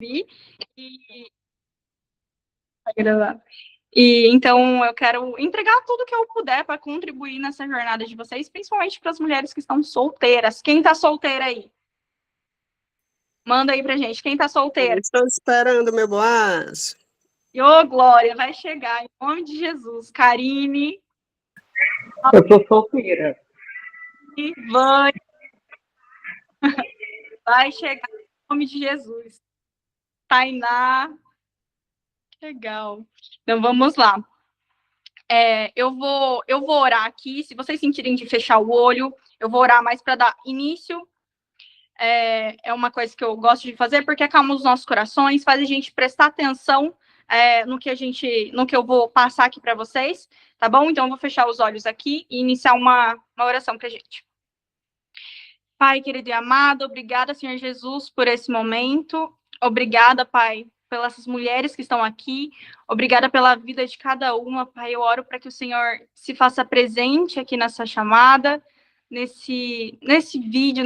vi. E, e então eu quero entregar tudo que eu puder para contribuir nessa jornada de vocês, principalmente para as mulheres que estão solteiras. Quem está solteira aí? Manda aí pra gente. Quem está solteira? Estou esperando, meu Boaz. E ô, Glória, vai chegar em nome de Jesus. Karine, Eu tô solteira. vai, vai chegar em nome de Jesus. Tainá, legal. Então vamos lá. Eu vou orar aqui. Se vocês sentirem de fechar o olho, eu vou orar mais para dar início. É uma coisa que eu gosto de fazer porque acalma os nossos corações, faz a gente prestar atenção no que eu vou passar aqui para vocês, tá bom? Então eu vou fechar os olhos aqui e iniciar uma oração para a gente. Pai querido e amado, obrigada, Senhor Jesus, por esse momento. Obrigada, Pai, pelas mulheres que estão aqui. Obrigada pela vida de cada uma, Pai. Eu oro para que o Senhor se faça presente aqui nessa chamada, nesse vídeo,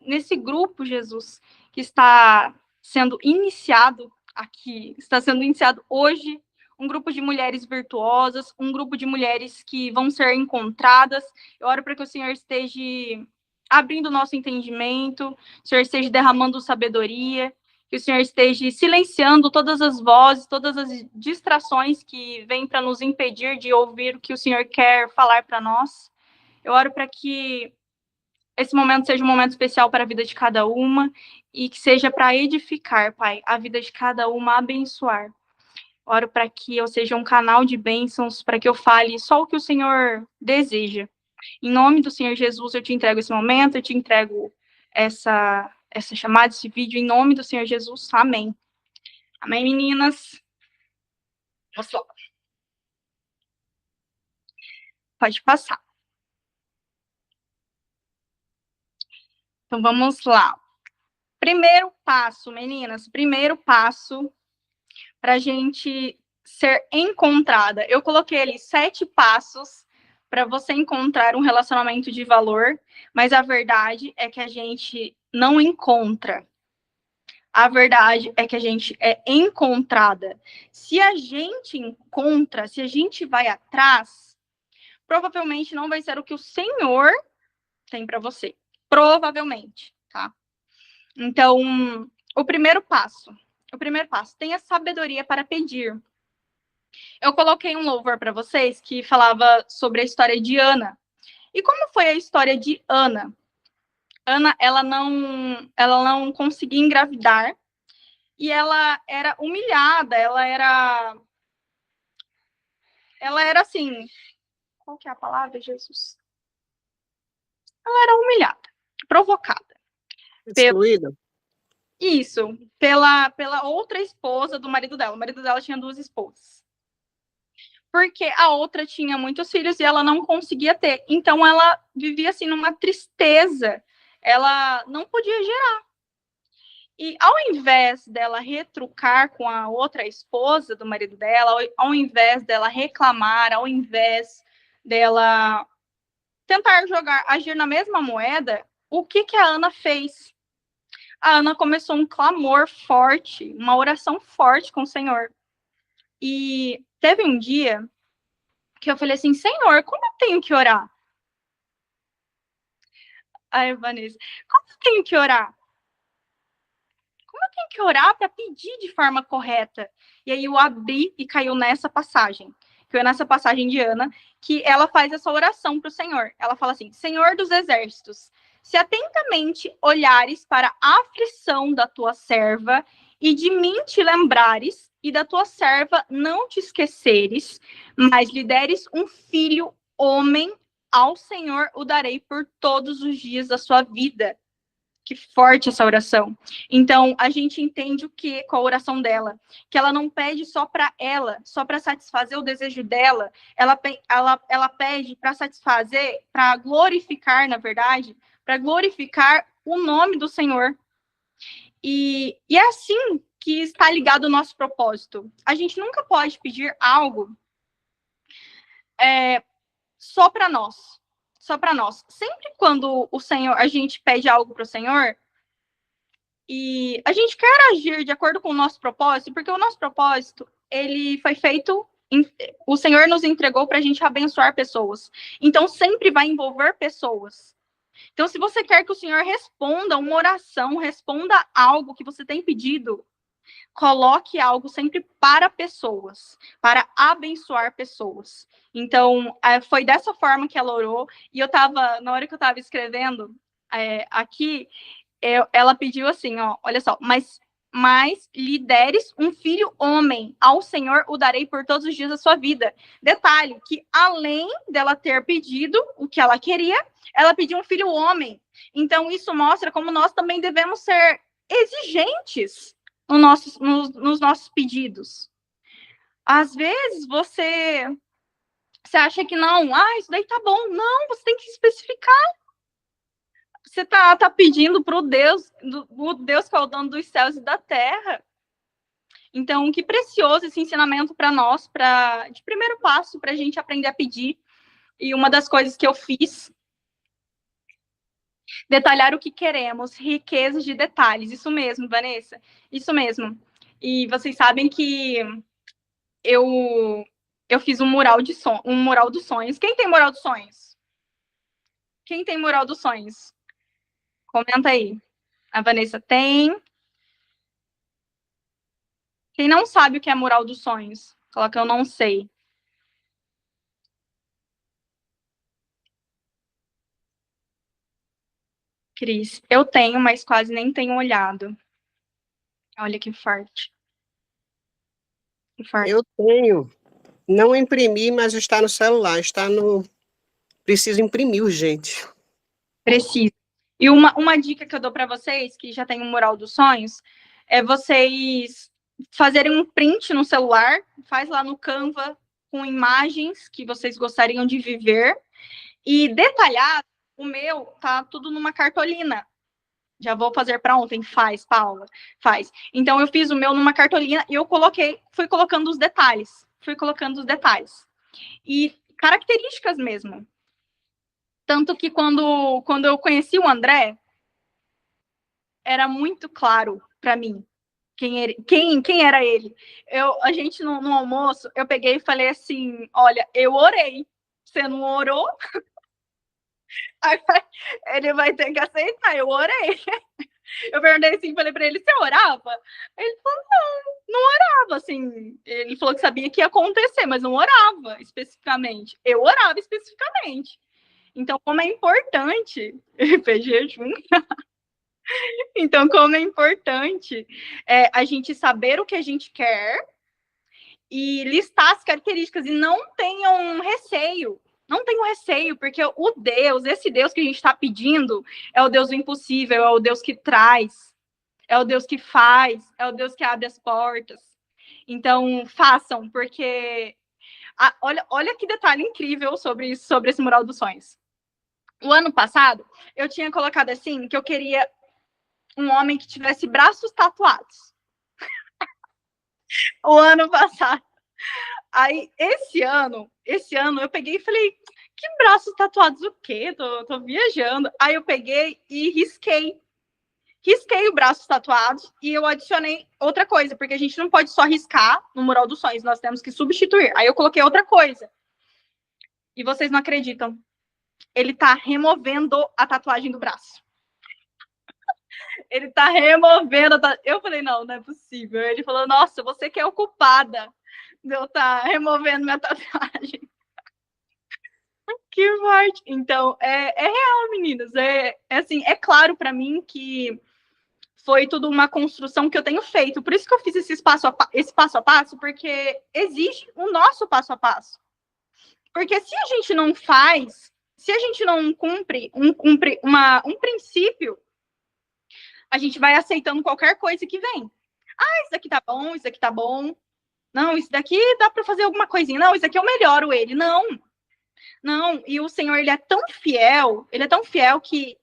nesse grupo, Jesus, que está sendo iniciado aqui, está sendo iniciado hoje. Um grupo de mulheres virtuosas, um grupo de mulheres que vão ser encontradas. Eu oro para que o Senhor esteja abrindo o nosso entendimento, o Senhor esteja derramando sabedoria, que o Senhor esteja silenciando todas as vozes, todas as distrações que vêm para nos impedir de ouvir o que o Senhor quer falar para nós. Eu oro para que esse momento seja um momento especial para a vida de cada uma e que seja para edificar, Pai, a vida de cada uma, abençoar. Oro para que eu seja um canal de bênçãos, para que eu fale só o que o Senhor deseja. Em nome do Senhor Jesus, eu te entrego esse momento, eu te entrego essa chamada, esse vídeo, em nome do Senhor Jesus. Amém. Amém, meninas? Vamos lá. Pode passar. Então, vamos lá. Primeiro passo, meninas, primeiro passo para a gente ser encontrada. Eu coloquei ali 7 passos para você encontrar um relacionamento de valor, mas a verdade é que a gente não encontra. A verdade é que a gente é encontrada. Se a gente encontra, se a gente vai atrás, provavelmente não vai ser o que o Senhor tem para você. Provavelmente, tá? Então, o primeiro passo, tenha sabedoria para pedir. Eu coloquei um louvor para vocês que falava sobre a história de Ana. E como foi a história de Ana? Ana, ela não conseguia engravidar e ela era humilhada, ela era assim, qual que é a palavra, Jesus? Ela era humilhada, provocada. Excluída? Isso, pela outra esposa do marido dela. O marido dela tinha 2 esposas. Porque a outra tinha muitos filhos e ela não conseguia ter. Então ela vivia assim numa tristeza. Ela não podia gerar. E ao invés dela retrucar com a outra esposa do marido dela, ao invés dela reclamar, ao invés dela tentar agir na mesma moeda, o que a Ana fez? A Ana começou um clamor forte, uma oração forte com o Senhor. E teve um dia que eu falei assim, Senhor, como eu tenho que orar? Ai, Vanessa, como eu tenho que orar? Como eu tenho que orar para pedir de forma correta? E aí eu abri e caiu nessa passagem. Caiu nessa passagem de Ana, que ela faz essa oração para o Senhor. Ela fala assim, Senhor dos exércitos, se atentamente olhares para a aflição da tua serva e de mim te lembrares, e da tua serva não te esqueceres, mas lhe deres um filho homem, ao Senhor o darei por todos os dias da sua vida. Que forte essa oração. Então, a gente entende o que com a oração dela? Que ela não pede só para ela, só para satisfazer o desejo dela, ela pede para satisfazer, para glorificar, na verdade, para glorificar o nome do Senhor. E é assim que está ligado o nosso propósito. A gente nunca pode pedir algo só para nós. Só para nós. Sempre quando a gente pede algo para o Senhor, E a gente quer agir de acordo com o nosso propósito, porque o nosso propósito, ele foi feito, o Senhor nos entregou para a gente abençoar pessoas. Então, sempre vai envolver pessoas. Então, se você quer que o Senhor responda uma oração, responda algo que você tem pedido, coloque algo sempre para pessoas, para abençoar pessoas. Então, foi dessa forma que ela orou, e na hora que eu estava escrevendo aqui, ela pediu assim, ó, olha só, mas lhe deres um filho homem, ao Senhor o darei por todos os dias da sua vida. Detalhe, que além dela ter pedido o que ela queria, ela pediu um filho homem. Então, isso mostra como nós também devemos ser exigentes nos nossos pedidos. Às vezes, você acha que não, isso daí tá bom. Não, você tem que especificar. Você tá pedindo para o Deus que é o dono dos céus e da terra. Então, que precioso esse ensinamento para nós, de primeiro passo, para a gente aprender a pedir. E uma das coisas que eu fiz, detalhar o que queremos, riquezas de detalhes. Isso mesmo, Vanessa, isso mesmo. E vocês sabem que eu fiz um mural dos sonhos. Quem tem mural dos sonhos? Quem tem mural dos sonhos? Comenta aí. A Vanessa tem. Quem não sabe o que é mural dos sonhos? Coloca eu não sei. Cris, eu tenho, mas quase nem tenho olhado. Olha que forte. Que forte. Eu tenho. Não imprimi, mas está no celular. Preciso imprimir urgente. Preciso. E uma dica que eu dou para vocês, que já tem um mural dos sonhos, é vocês fazerem um print no celular, faz lá no Canva, com imagens que vocês gostariam de viver, e detalhado, o meu tá tudo numa cartolina. Já vou fazer para ontem. Faz, Paula, faz. Então, eu fiz o meu numa cartolina e fui colocando os detalhes. E características mesmo. Tanto que quando eu conheci o André, era muito claro para mim quem era ele. A gente, no almoço, eu peguei e falei assim, olha, eu orei. Você não orou? Ele vai ter que aceitar, eu orei. Eu perguntei assim, falei pra ele, você orava? Ele falou, não orava, assim. Ele falou que sabia que ia acontecer, mas não orava especificamente. Eu orava especificamente. Então, como é importante, fez jejum. Então, como é importante a gente saber o que a gente quer e listar as características, e não tenham receio. Não tenham receio, porque esse Deus que a gente está pedindo, é o Deus do impossível, é o Deus que traz, é o Deus que faz, é o Deus que abre as portas. Então, façam, porque olha que detalhe incrível sobre esse mural dos sonhos. O ano passado, eu tinha colocado assim, que eu queria um homem que tivesse braços tatuados. O ano passado. Aí, esse ano, eu peguei e falei, que braços tatuados o quê? Tô viajando. Aí eu peguei e risquei o braço tatuado e eu adicionei outra coisa, porque a gente não pode só riscar no mural dos sonhos, nós temos que substituir. Aí eu coloquei outra coisa. E vocês não acreditam. Ele tá removendo a tatuagem do braço. Ele tá removendo Eu falei, não é possível. Ele falou, nossa, você que é ocupada de eu estar removendo minha tatuagem. Que forte. Então, é real, meninas. Assim, é claro para mim que foi tudo uma construção que eu tenho feito. Por isso que eu fiz esse passo a passo, porque exige o nosso passo a passo. Porque se a gente não faz, se a gente não cumpre um princípio, a gente vai aceitando qualquer coisa que vem. Isso daqui tá bom, isso daqui tá bom. Não, isso daqui dá para fazer alguma coisinha. Não, isso daqui eu melhoro ele. Não. E o Senhor, ele é tão fiel que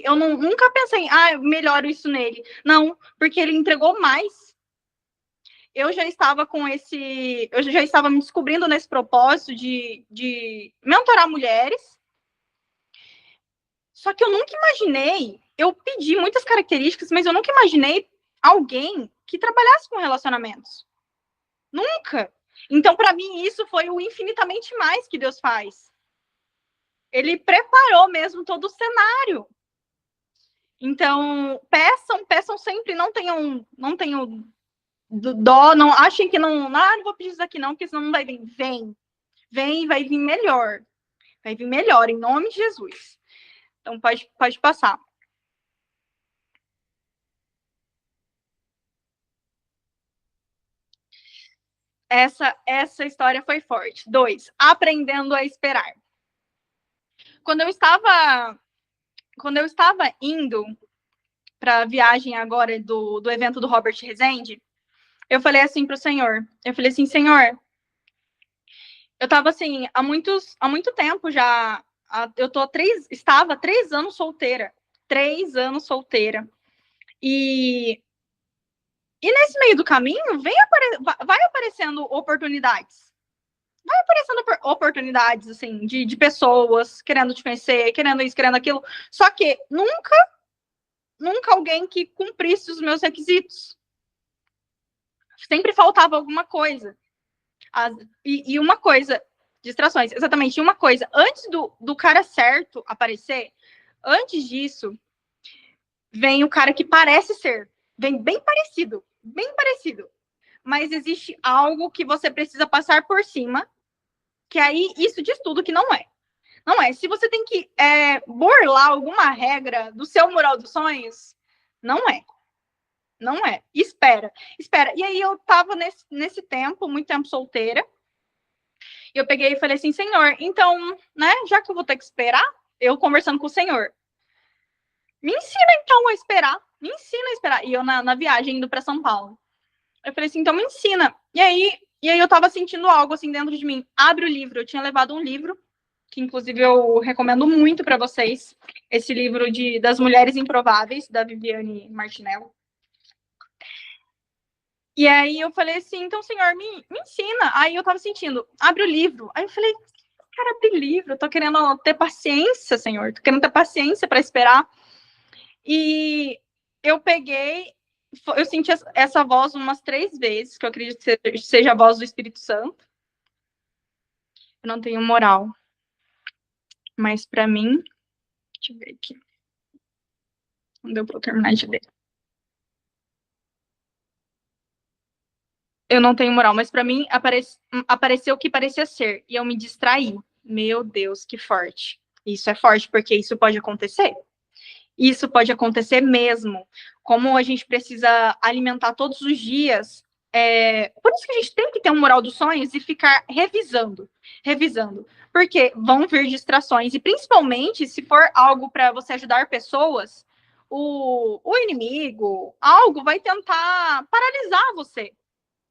eu nunca pensei, eu melhoro isso nele. Não, porque ele entregou mais. Eu já estava me descobrindo nesse propósito de mentorar mulheres. Só que eu nunca imaginei eu pedi muitas características, mas eu nunca imaginei alguém que trabalhasse com relacionamentos. Nunca. Então, para mim, isso foi o infinitamente mais que Deus faz. Ele preparou mesmo todo o cenário. Então, peçam sempre, não tenham dó, não achem que não vou pedir isso aqui não, porque senão não vai vir. Vem, vai vir melhor. Vai vir melhor, em nome de Jesus. Então, pode passar. Essa história foi forte. 2, aprendendo a esperar. Quando eu estava indo para a viagem agora do evento do Robert Rezende, eu falei assim para o Senhor, Senhor, eu estava assim, há muito tempo já, estava 3 anos solteira, 3 anos solteira, e nesse meio do caminho, vai aparecendo oportunidades. Vai aparecendo oportunidades, assim, de pessoas querendo te conhecer, querendo isso, querendo aquilo. Só que nunca alguém que cumprisse os meus requisitos. Sempre faltava alguma coisa. E uma coisa, distrações, exatamente, uma coisa. Antes do cara certo aparecer, antes disso, vem o cara que parece ser. Vem bem parecido. Mas existe algo que você precisa passar por cima, que aí isso diz tudo que não é. Não é. Se você tem que burlar alguma regra do seu mural dos sonhos, não é. Não é. Espera. E aí eu tava nesse tempo, muito tempo solteira, e eu peguei e falei assim, Senhor, então, né, já que eu vou ter que esperar, eu conversando com o Senhor, me ensina então a esperar. Me ensina a esperar. E eu na viagem indo para São Paulo. Eu falei assim, então me ensina. E aí eu tava sentindo algo assim dentro de mim. Abre o livro. Eu tinha levado um livro, que inclusive eu recomendo muito para vocês. Esse livro das Mulheres Improváveis, da Viviane Martinello. E aí eu falei assim, então, Senhor, me ensina. Aí eu tava sentindo, abre o livro. Aí eu falei, cara, abre livro. Eu tô querendo ter paciência, Senhor. Tô querendo ter paciência para esperar. E eu peguei, eu senti essa voz umas 3 vezes, que eu acredito que seja a voz do Espírito Santo. Eu não tenho moral. Mas para mim, deixa eu ver aqui. Não deu para eu terminar de ler. Eu não tenho moral, mas para mim apareceu o que parecia ser. E eu me distraí. Meu Deus, que forte. Isso é forte, porque isso pode acontecer. Isso pode acontecer mesmo. Como a gente precisa alimentar todos os dias. Por isso que a gente tem que ter um moral dos sonhos e ficar revisando. Porque vão vir distrações. E principalmente, se for algo para você ajudar pessoas, o inimigo, algo vai tentar paralisar você.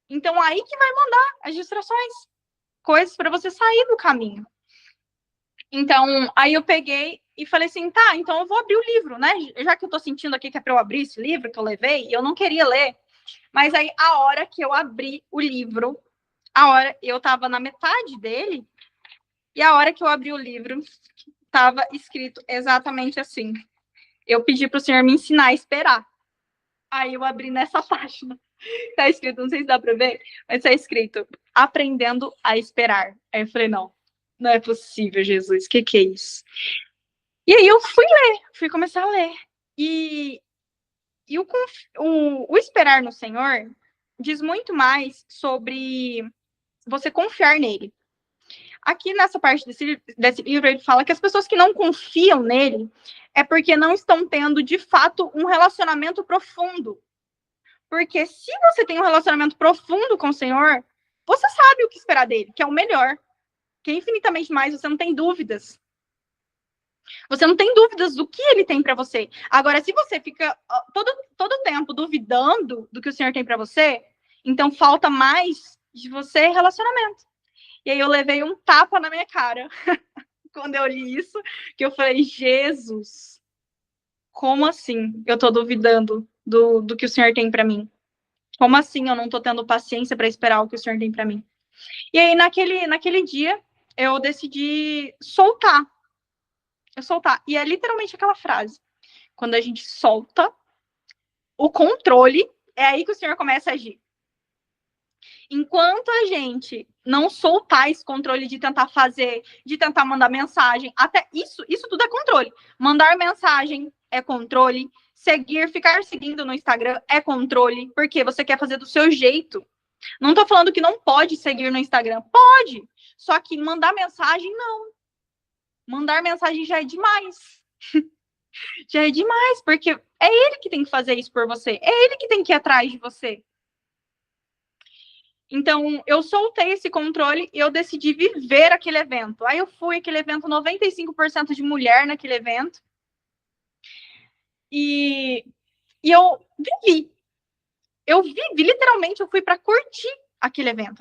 Então, aí que vai mandar as distrações. Coisas para você sair do caminho. Então, aí eu peguei e falei assim, tá, então eu vou abrir o livro, né? Já que eu tô sentindo aqui que é para eu abrir esse livro que eu levei, eu não queria ler. Mas aí, a hora que eu abri o livro, eu tava na metade dele, e a hora que eu abri o livro, tava escrito exatamente assim. Eu pedi pro Senhor me ensinar a esperar. Aí eu abri nessa página. Tá escrito, não sei se dá pra ver, mas tá escrito, aprendendo a esperar. Aí eu falei, não é possível, Jesus, que é isso? E aí eu fui começar a ler. E o esperar no Senhor diz muito mais sobre você confiar nele. Aqui nessa parte desse livro, ele fala que as pessoas que não confiam nele é porque não estão tendo, de fato, um relacionamento profundo. Porque se você tem um relacionamento profundo com o Senhor, você sabe o que esperar dele, que é o melhor, que é infinitamente mais, você não tem dúvidas. Você não tem dúvidas do que ele tem para você. Agora, se você fica todo tempo duvidando do que o Senhor tem para você, então falta mais de você relacionamento. E aí eu levei um tapa na minha cara quando eu li isso, que eu falei, Jesus, como assim eu tô duvidando do que o Senhor tem para mim? Como assim eu não tô tendo paciência para esperar o que o Senhor tem para mim? E aí, naquele dia, eu decidi soltar. E é literalmente aquela frase. quando a gente solta o controle, é aí que o Senhor começa a agir. Enquanto a gente não soltar esse controle de tentar fazer, de tentar mandar mensagem, até isso tudo é controle. Mandar mensagem é controle, ficar seguindo no Instagram é controle, porque você quer fazer do seu jeito. Não tô falando que não pode seguir no Instagram, pode, só que mandar mensagem, não. Mandar mensagem já é demais. Já é demais, porque é ele que tem que fazer isso por você, é ele que tem que ir atrás de você. Então, eu soltei esse controle e eu decidi viver aquele evento. Aí eu fui aquele evento, 95% de mulher naquele evento. E eu vivi. Eu vivi, literalmente, eu fui para curtir aquele evento.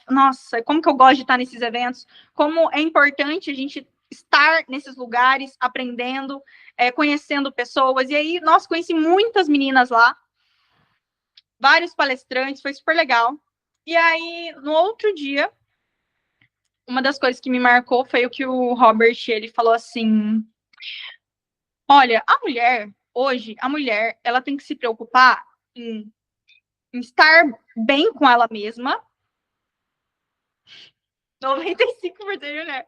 Nossa, como que eu gosto de estar nesses eventos. Como é importante a gente estar nesses lugares, aprendendo, conhecendo pessoas. E aí, nossa, conheci muitas meninas lá. Vários palestrantes, foi super legal. E aí, no outro dia, uma das coisas que me marcou foi o que o Robert, ele falou assim, olha, hoje, a mulher, ela tem que se preocupar em estar bem com ela mesma. 95% de mulher.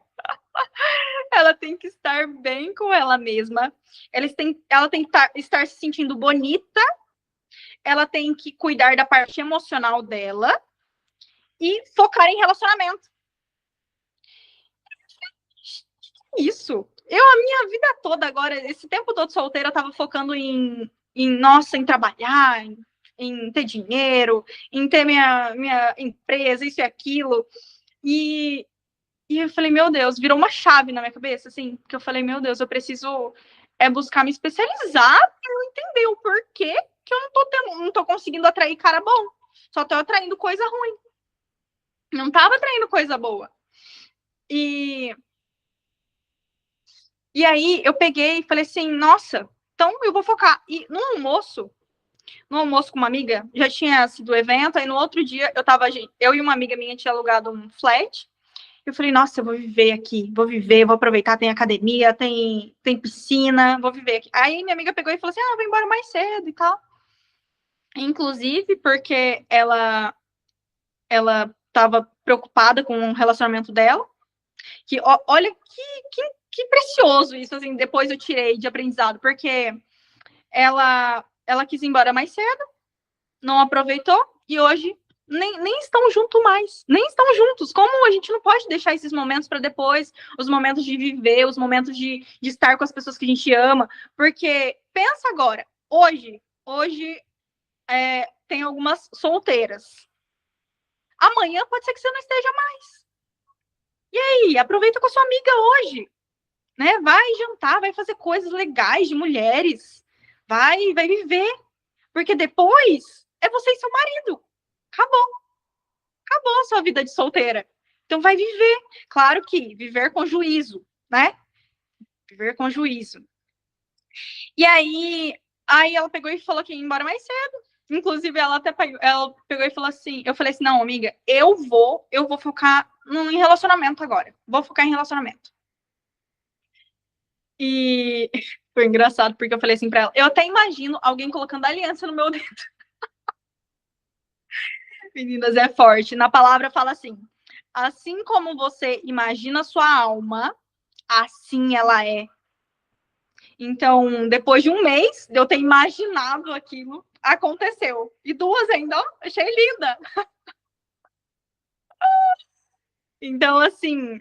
Ela tem que estar bem com ela mesma. Ela tem que estar se sentindo bonita. Ela tem que cuidar da parte emocional dela. E focar em relacionamento. Isso. A minha vida toda agora, esse tempo todo solteira, eu tava focando em trabalhar, em ter dinheiro, em ter minha empresa, isso e aquilo. E eu falei, meu Deus, virou uma chave na minha cabeça, assim, porque eu falei, meu Deus, eu preciso buscar me especializar para eu entender o porquê que eu não tô conseguindo atrair cara bom. Só tô atraindo coisa ruim. Não tava atraindo coisa boa. E aí eu peguei e falei assim, nossa, então eu vou focar. E no almoço com uma amiga, já tinha sido o evento, aí no outro dia eu e uma amiga minha tinha alugado um flat. Eu falei, nossa, eu vou viver aqui, vou aproveitar, tem academia, tem piscina, vou viver aqui. Aí minha amiga pegou e falou assim, vou embora mais cedo e tal. Inclusive porque ela estava preocupada com o relacionamento dela, que olha que precioso isso, assim, depois eu tirei de aprendizado, porque ela quis ir embora mais cedo, não aproveitou, e hoje nem estão juntos mais, nem estão juntos. Como a gente não pode deixar esses momentos para depois, os momentos de viver, os momentos de estar com as pessoas que a gente ama, porque pensa agora, hoje tem algumas solteiras, amanhã pode ser que você não esteja mais. E aí, aproveita com a sua amiga hoje, né? Vai jantar, vai fazer coisas legais de mulheres, vai viver, porque depois é você e seu marido. Acabou a sua vida de solteira. Então vai viver. Claro que viver com juízo, né? Viver com juízo. E aí ela pegou e falou que ia embora mais cedo. Inclusive, ela pegou e falou assim, eu falei assim, não, amiga, eu vou focar em relacionamento agora. Vou focar em relacionamento. E foi engraçado, porque eu falei assim pra ela, eu até imagino alguém colocando aliança no meu dedo. Meninas, é forte. Na palavra fala assim como você imagina sua alma, assim ela é. Então, depois de um mês de eu ter imaginado aquilo, aconteceu. E 2 ainda, ó, achei linda. Então, assim,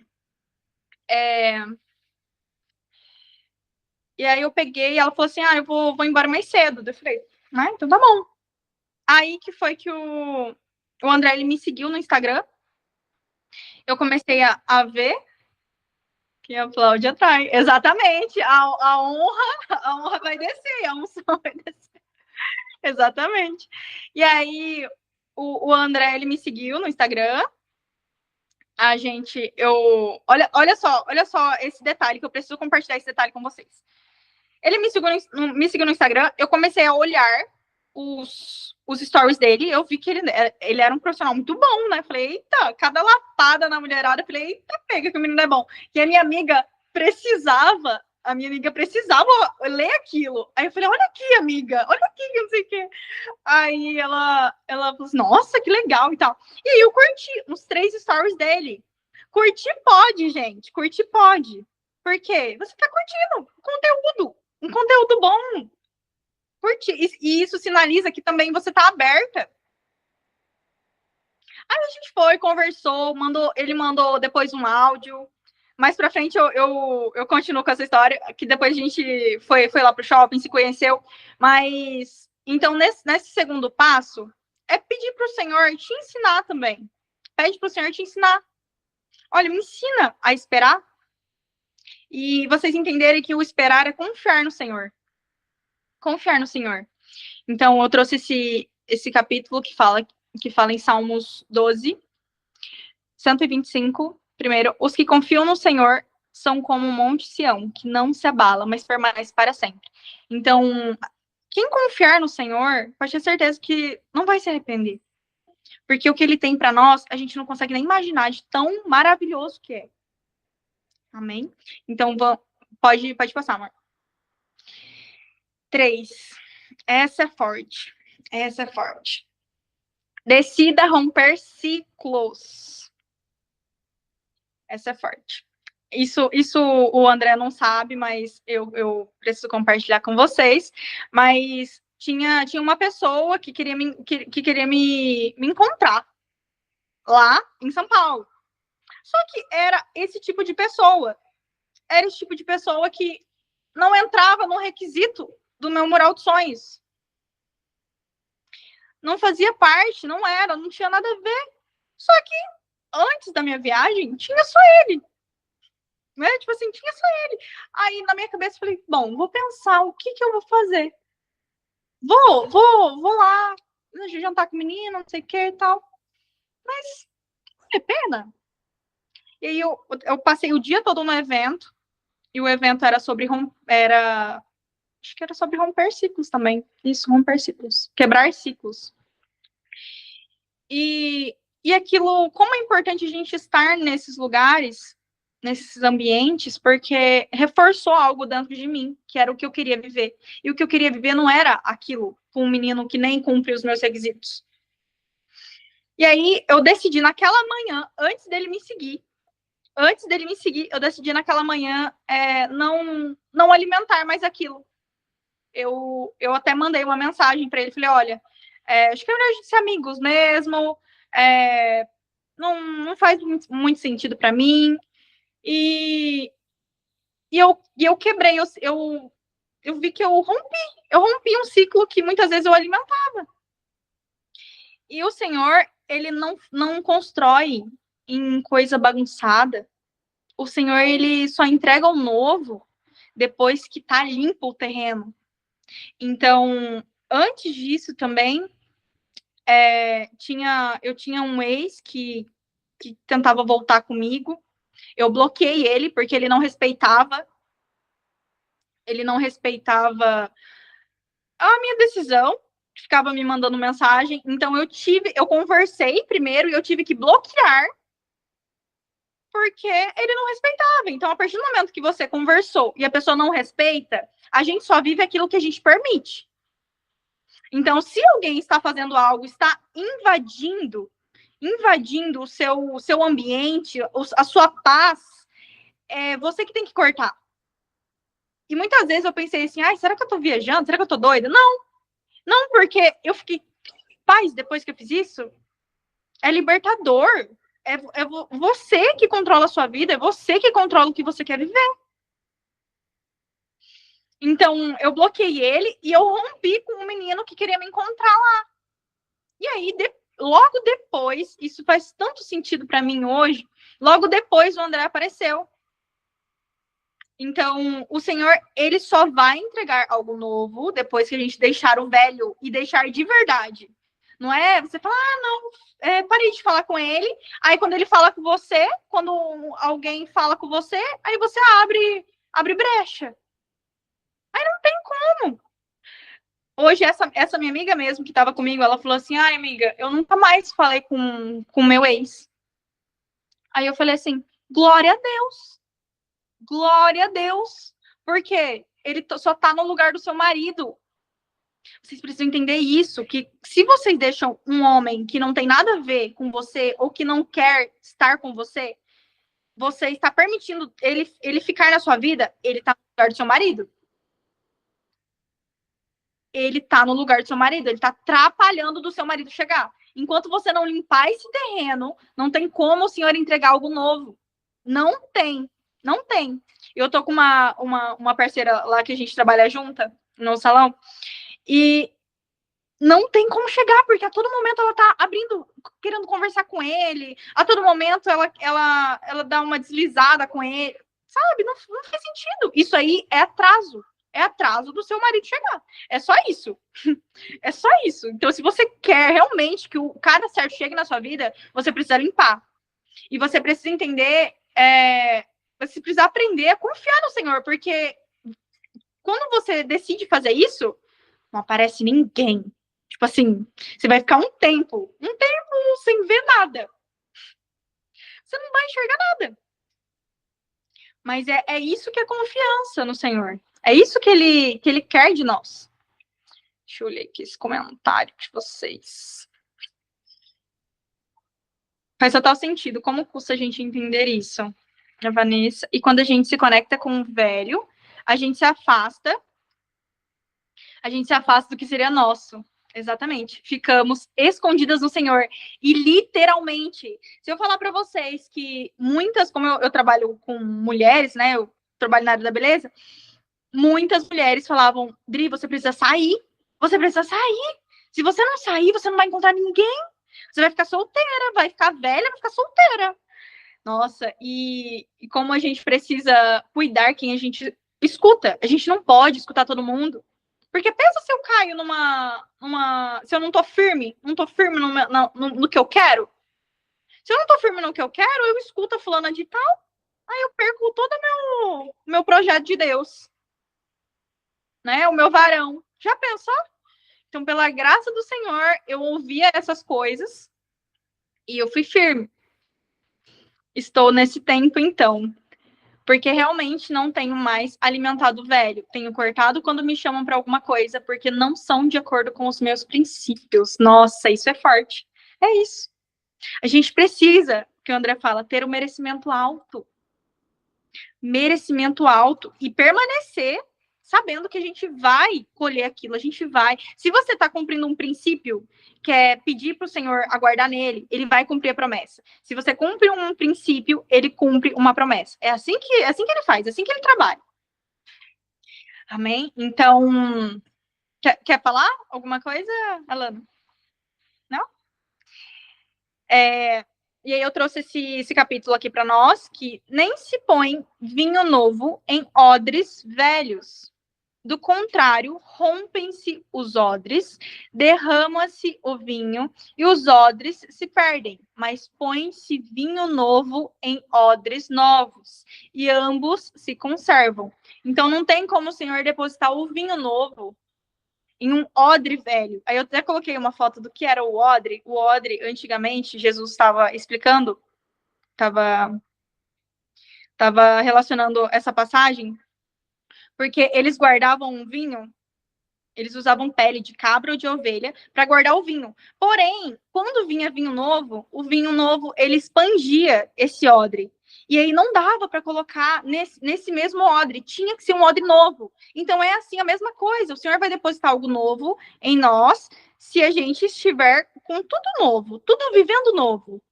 e aí eu peguei e ela falou assim, eu vou embora mais cedo. Eu falei, então tá bom. Aí que foi que o André, ele me seguiu no Instagram. Eu comecei a ver que aplaude atrai. Exatamente. A honra vai descer, a unção vai descer. Exatamente. E aí, o André, ele me seguiu no Instagram. Olha só esse detalhe, que eu preciso compartilhar esse detalhe com vocês. Ele me seguiu no Instagram, eu comecei a olhar os stories dele, eu vi que ele era um profissional muito bom, né? Falei, eita, cada lapada na mulherada, falei, eita, pega que o menino é bom. E a minha amiga precisava a minha amiga precisava ler aquilo. Aí eu falei, olha aqui, amiga, olha aqui, não sei o quê. Aí ela falou assim, nossa, que legal e tal. E aí eu curti uns 3 stories dele. Curtir pode, gente, curtir pode. Por quê? Você tá curtindo um conteúdo bom. Curtir. E isso sinaliza que também você tá aberta. Aí a gente foi, conversou, ele mandou depois um áudio. Mais pra frente eu continuo com essa história, que depois a gente foi lá pro shopping, se conheceu. Mas, então, nesse segundo passo, é pedir pro Senhor te ensinar também. Pede pro Senhor te ensinar. Olha, me ensina a esperar. E vocês entenderem que o esperar é confiar no Senhor. Confiar no Senhor. Então, eu trouxe esse capítulo que fala em Salmos 12, 125. Primeiro, os que confiam no Senhor são como um monte Sião, que não se abala, mas permanece para sempre. Então, quem confiar no Senhor, pode ter certeza que não vai se arrepender. Porque o que ele tem para nós, a gente não consegue nem imaginar de tão maravilhoso que é. Amém? Então, pode passar, amor. 3. Essa é forte. Essa é forte. Decida romper ciclos. Essa é forte. Isso o André não sabe, mas eu preciso compartilhar com vocês. Mas tinha uma pessoa que queria me encontrar lá em São Paulo. Só que era esse tipo de pessoa. Era esse tipo de pessoa que não entrava no requisito do meu mural de sonhos. Não fazia parte, não tinha nada a ver. Só que antes da minha viagem, tinha só ele. Né? Tipo assim, tinha só ele. Aí na minha cabeça eu falei, bom, vou pensar o que eu vou fazer. Vou lá, jantar com o menino, não sei o que e tal. Mas não é pena. E aí eu passei o dia todo no evento. E o evento era sobre acho que era sobre romper ciclos também. Isso, romper ciclos. Quebrar ciclos. E aquilo, como é importante a gente estar nesses lugares, nesses ambientes, porque reforçou algo dentro de mim, que era o que eu queria viver. E o que eu queria viver não era aquilo com um menino que nem cumpre os meus requisitos. E aí eu decidi naquela manhã, antes dele me seguir, eu decidi naquela manhã não alimentar mais aquilo. Eu até mandei uma mensagem para ele, falei, olha, acho que é melhor a gente ser amigos mesmo, não faz muito sentido para mim. E eu quebrei, eu vi que eu rompi um ciclo que muitas vezes eu alimentava. E o Senhor, ele não constrói em coisa bagunçada. O Senhor, ele só entrega o novo depois que tá limpo o terreno. Então, antes disso também, eu tinha um ex que tentava voltar comigo. Eu bloqueei ele porque ele não respeitava a minha decisão, ficava me mandando mensagem. Então eu conversei primeiro e eu tive que bloquear porque ele não respeitava. Então, a partir do momento que você conversou e a pessoa não respeita, a gente só vive aquilo que a gente permite. Então, se alguém está fazendo algo, está invadindo o seu ambiente, a sua paz, é você que tem que cortar. E muitas vezes eu pensei assim, será que eu tô viajando? Será que eu tô doida? Não, porque eu fiquei paz depois que eu fiz isso. É libertador. É você que controla a sua vida, é você que controla o que você quer viver. Então, eu bloqueei ele e eu rompi com um menino que queria me encontrar lá. E aí, logo depois, isso faz tanto sentido para mim hoje, logo depois o André apareceu. Então, o Senhor, ele só vai entregar algo novo depois que a gente deixar o velho e deixar de verdade. Não é você falar, parei de falar com ele. Aí, quando ele fala com você, quando alguém fala com você, aí você abre brecha. Aí não tem como. Hoje, essa minha amiga mesmo que estava comigo, ela falou assim, amiga, eu nunca mais falei com meu ex. Aí eu falei assim, glória a Deus. Glória a Deus. Porque ele só tá no lugar do seu marido. Vocês precisam entender isso, que se vocês deixam um homem que não tem nada a ver com você ou que não quer estar com você, você está permitindo ele ficar na sua vida, ele tá no lugar do seu marido. Ele tá no lugar do seu marido, ele tá atrapalhando do seu marido chegar. Enquanto você não limpar esse terreno, não tem como o Senhor entregar algo novo. Não tem. Não tem. Eu tô com uma parceira lá que a gente trabalha junta no salão, e não tem como chegar, porque a todo momento ela tá abrindo, querendo conversar com ele, a todo momento ela dá uma deslizada com ele, sabe? Não faz sentido. Isso aí é atraso do seu marido chegar. É só isso. É só isso. Então, se você quer realmente que o cara certo chegue na sua vida, você precisa limpar. E você precisa entender, você precisa aprender a confiar no Senhor, porque quando você decide fazer isso, não aparece ninguém. Tipo assim, você vai ficar um tempo sem ver nada. Você não vai enxergar nada. Mas é isso que é confiança no Senhor. É isso que ele quer de nós. Deixa eu ler aqui esse comentário de vocês. Faz total sentido. Como custa a gente entender isso? A Vanessa. E quando a gente se conecta com o velho, a gente se afasta do que seria nosso. Exatamente. Ficamos escondidas no Senhor. E literalmente, se eu falar para vocês que muitas, como eu trabalho com mulheres, né? Eu trabalho na área da beleza. Muitas mulheres falavam, Dri, você precisa sair. Você precisa sair. Se você não sair, você não vai encontrar ninguém. Você vai ficar solteira, vai ficar velha, vai ficar solteira. Nossa, e como a gente precisa cuidar quem a gente escuta. A gente não pode escutar todo mundo. Porque pensa se eu caio se eu não tô firme no que eu quero. Se eu não tô firme no que eu quero, eu escuto a fulana de tal, aí eu perco todo o meu projeto de Deus. Né? O meu varão. Já pensou? Então, pela graça do Senhor, eu ouvia essas coisas e eu fui firme. Estou nesse tempo, então. Porque realmente não tenho mais alimentado o velho. Tenho cortado quando me chamam para alguma coisa, porque não são de acordo com os meus princípios. Nossa, isso é forte. É isso. A gente precisa, que o André fala, ter um merecimento alto. Merecimento alto e permanecer sabendo que a gente vai colher aquilo, a gente vai. Se você está cumprindo um princípio, que é pedir para o Senhor aguardar nele, ele vai cumprir a promessa. Se você cumpre um princípio, ele cumpre uma promessa. É assim que ele faz, é assim que ele trabalha. Amém? Então, quer falar alguma coisa, Alana? Não? E aí eu trouxe esse capítulo aqui para nós, que nem se põe vinho novo em odres velhos. Do contrário, rompem-se os odres, derrama-se o vinho e os odres se perdem, mas põe-se vinho novo em odres novos e ambos se conservam. Então não tem como o Senhor depositar o vinho novo em um odre velho. Aí eu até coloquei uma foto do que era o odre. O odre, antigamente, Jesus estava explicando, estava relacionando essa passagem, porque eles guardavam um vinho, eles usavam pele de cabra ou de ovelha para guardar o vinho. Porém, quando vinha vinho novo, o vinho novo, ele expandia esse odre. E aí não dava para colocar nesse mesmo odre, tinha que ser um odre novo. Então é assim a mesma coisa, o Senhor vai depositar algo novo em nós, se a gente estiver com tudo novo, tudo vivendo novo.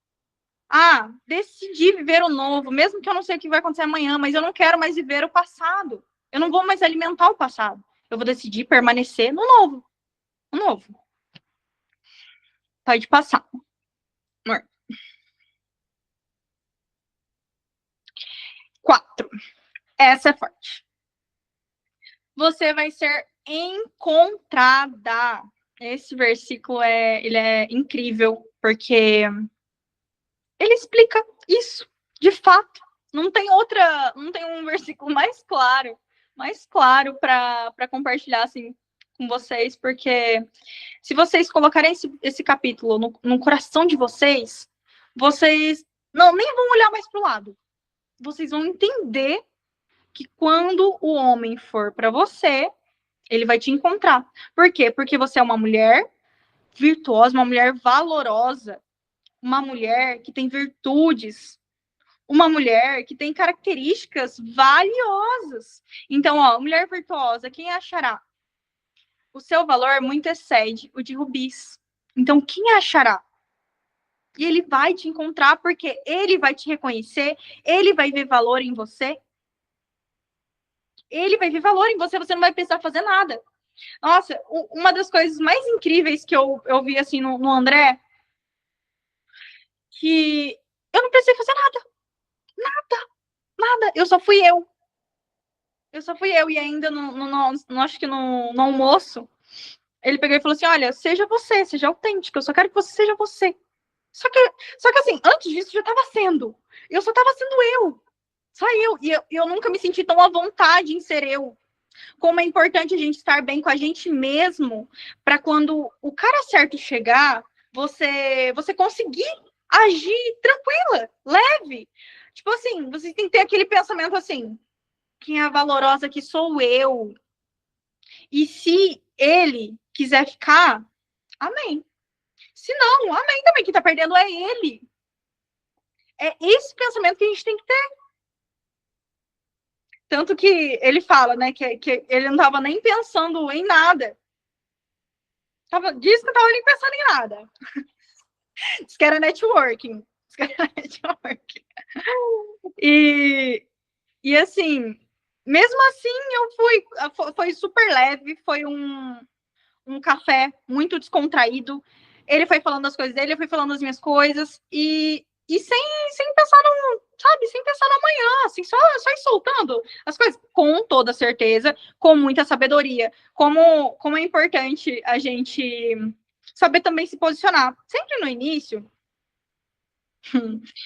Ah, decidi viver o novo, mesmo que eu não sei o que vai acontecer amanhã, mas eu não quero mais viver o passado. Eu não vou mais alimentar o passado. Eu vou decidir permanecer no novo. No novo. Pode passar. Amor. 4. Essa é forte. Você vai ser encontrada. Esse versículo ele é incrível, porque ele explica isso, de fato. Não tem um versículo mais claro para compartilhar assim com vocês, porque se vocês colocarem esse capítulo no coração de vocês nem vão olhar mais para o lado. Vocês vão entender que quando o homem for para você, ele vai te encontrar. Por quê? Porque você é uma mulher virtuosa, uma mulher valorosa, uma mulher que tem virtudes, uma mulher que tem características valiosas. Então, ó, mulher virtuosa, quem achará? O seu valor muito excede o de rubis. Então, quem achará? E ele vai te encontrar porque ele vai te reconhecer, ele vai ver valor em você. Ele vai ver valor em você, você não vai precisar fazer nada. Nossa, uma das coisas mais incríveis que eu vi assim no André, que eu não precisei fazer nada. Eu só fui eu. E ainda acho que no almoço, ele pegou e falou assim: olha, seja você, seja autêntico, eu só quero que você seja você. Só que assim, antes disso já estava sendo. Eu só estava sendo eu. Só eu. E eu nunca me senti tão à vontade em ser eu. Como é importante a gente estar bem com a gente mesmo, para quando o cara certo chegar, você conseguir agir tranquila, leve. Tipo assim, você tem que ter aquele pensamento assim: quem é valorosa aqui sou eu. E se ele quiser ficar, amém. Se não, amém também. Quem tá perdendo é ele. É esse pensamento que a gente tem que ter. Tanto que ele fala, né, que ele não estava nem pensando em nada. Diz que não estava nem pensando em nada. Diz que era networking. E assim, mesmo assim, foi super leve, foi um café muito descontraído. Ele foi falando as coisas dele, eu fui falando as minhas coisas, e sem pensar no, sabe, sem pensar no amanhã, assim, só ir soltando as coisas, com toda certeza, com muita sabedoria. Como é importante a gente saber também se posicionar. Sempre no início,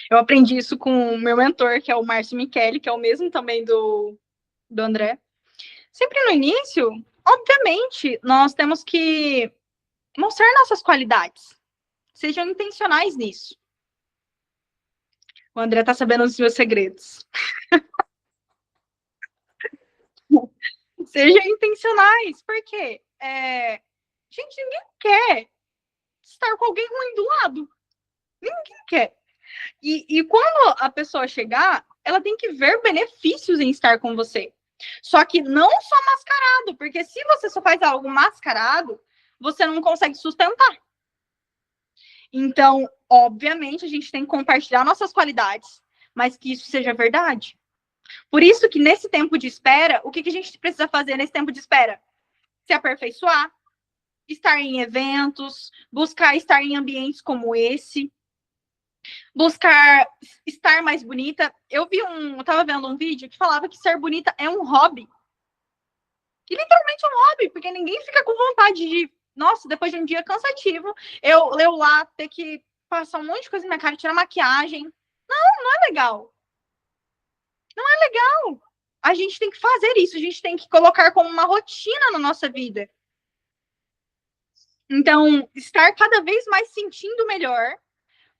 eu aprendi isso com o meu mentor, que é o Márcio Michele, que é o mesmo também do André. Sempre no início, obviamente, nós temos que mostrar nossas qualidades. Sejam intencionais nisso. O André tá sabendo os meus segredos. Sejam intencionais, porque gente, ninguém quer estar com alguém ruim do lado. Ninguém quer. E quando a pessoa chegar, ela tem que ver benefícios em estar com você. Só que não só mascarado, porque se você só faz algo mascarado, você não consegue sustentar. Então, obviamente, a gente tem que compartilhar nossas qualidades, mas que isso seja verdade. Por isso que nesse tempo de espera, o que a gente precisa fazer nesse tempo de espera? Se aperfeiçoar, estar em eventos, buscar estar em ambientes como esse, buscar estar mais bonita. Eu tava vendo um vídeo que falava que ser bonita é um hobby. E literalmente é um hobby, porque ninguém fica com vontade de, nossa, depois de um dia cansativo, eu lá ter que passar um monte de coisa na minha cara, tirar maquiagem. Não é legal. Não é legal. A gente tem que fazer isso, a gente tem que colocar como uma rotina na nossa vida. Então, estar cada vez mais sentindo melhor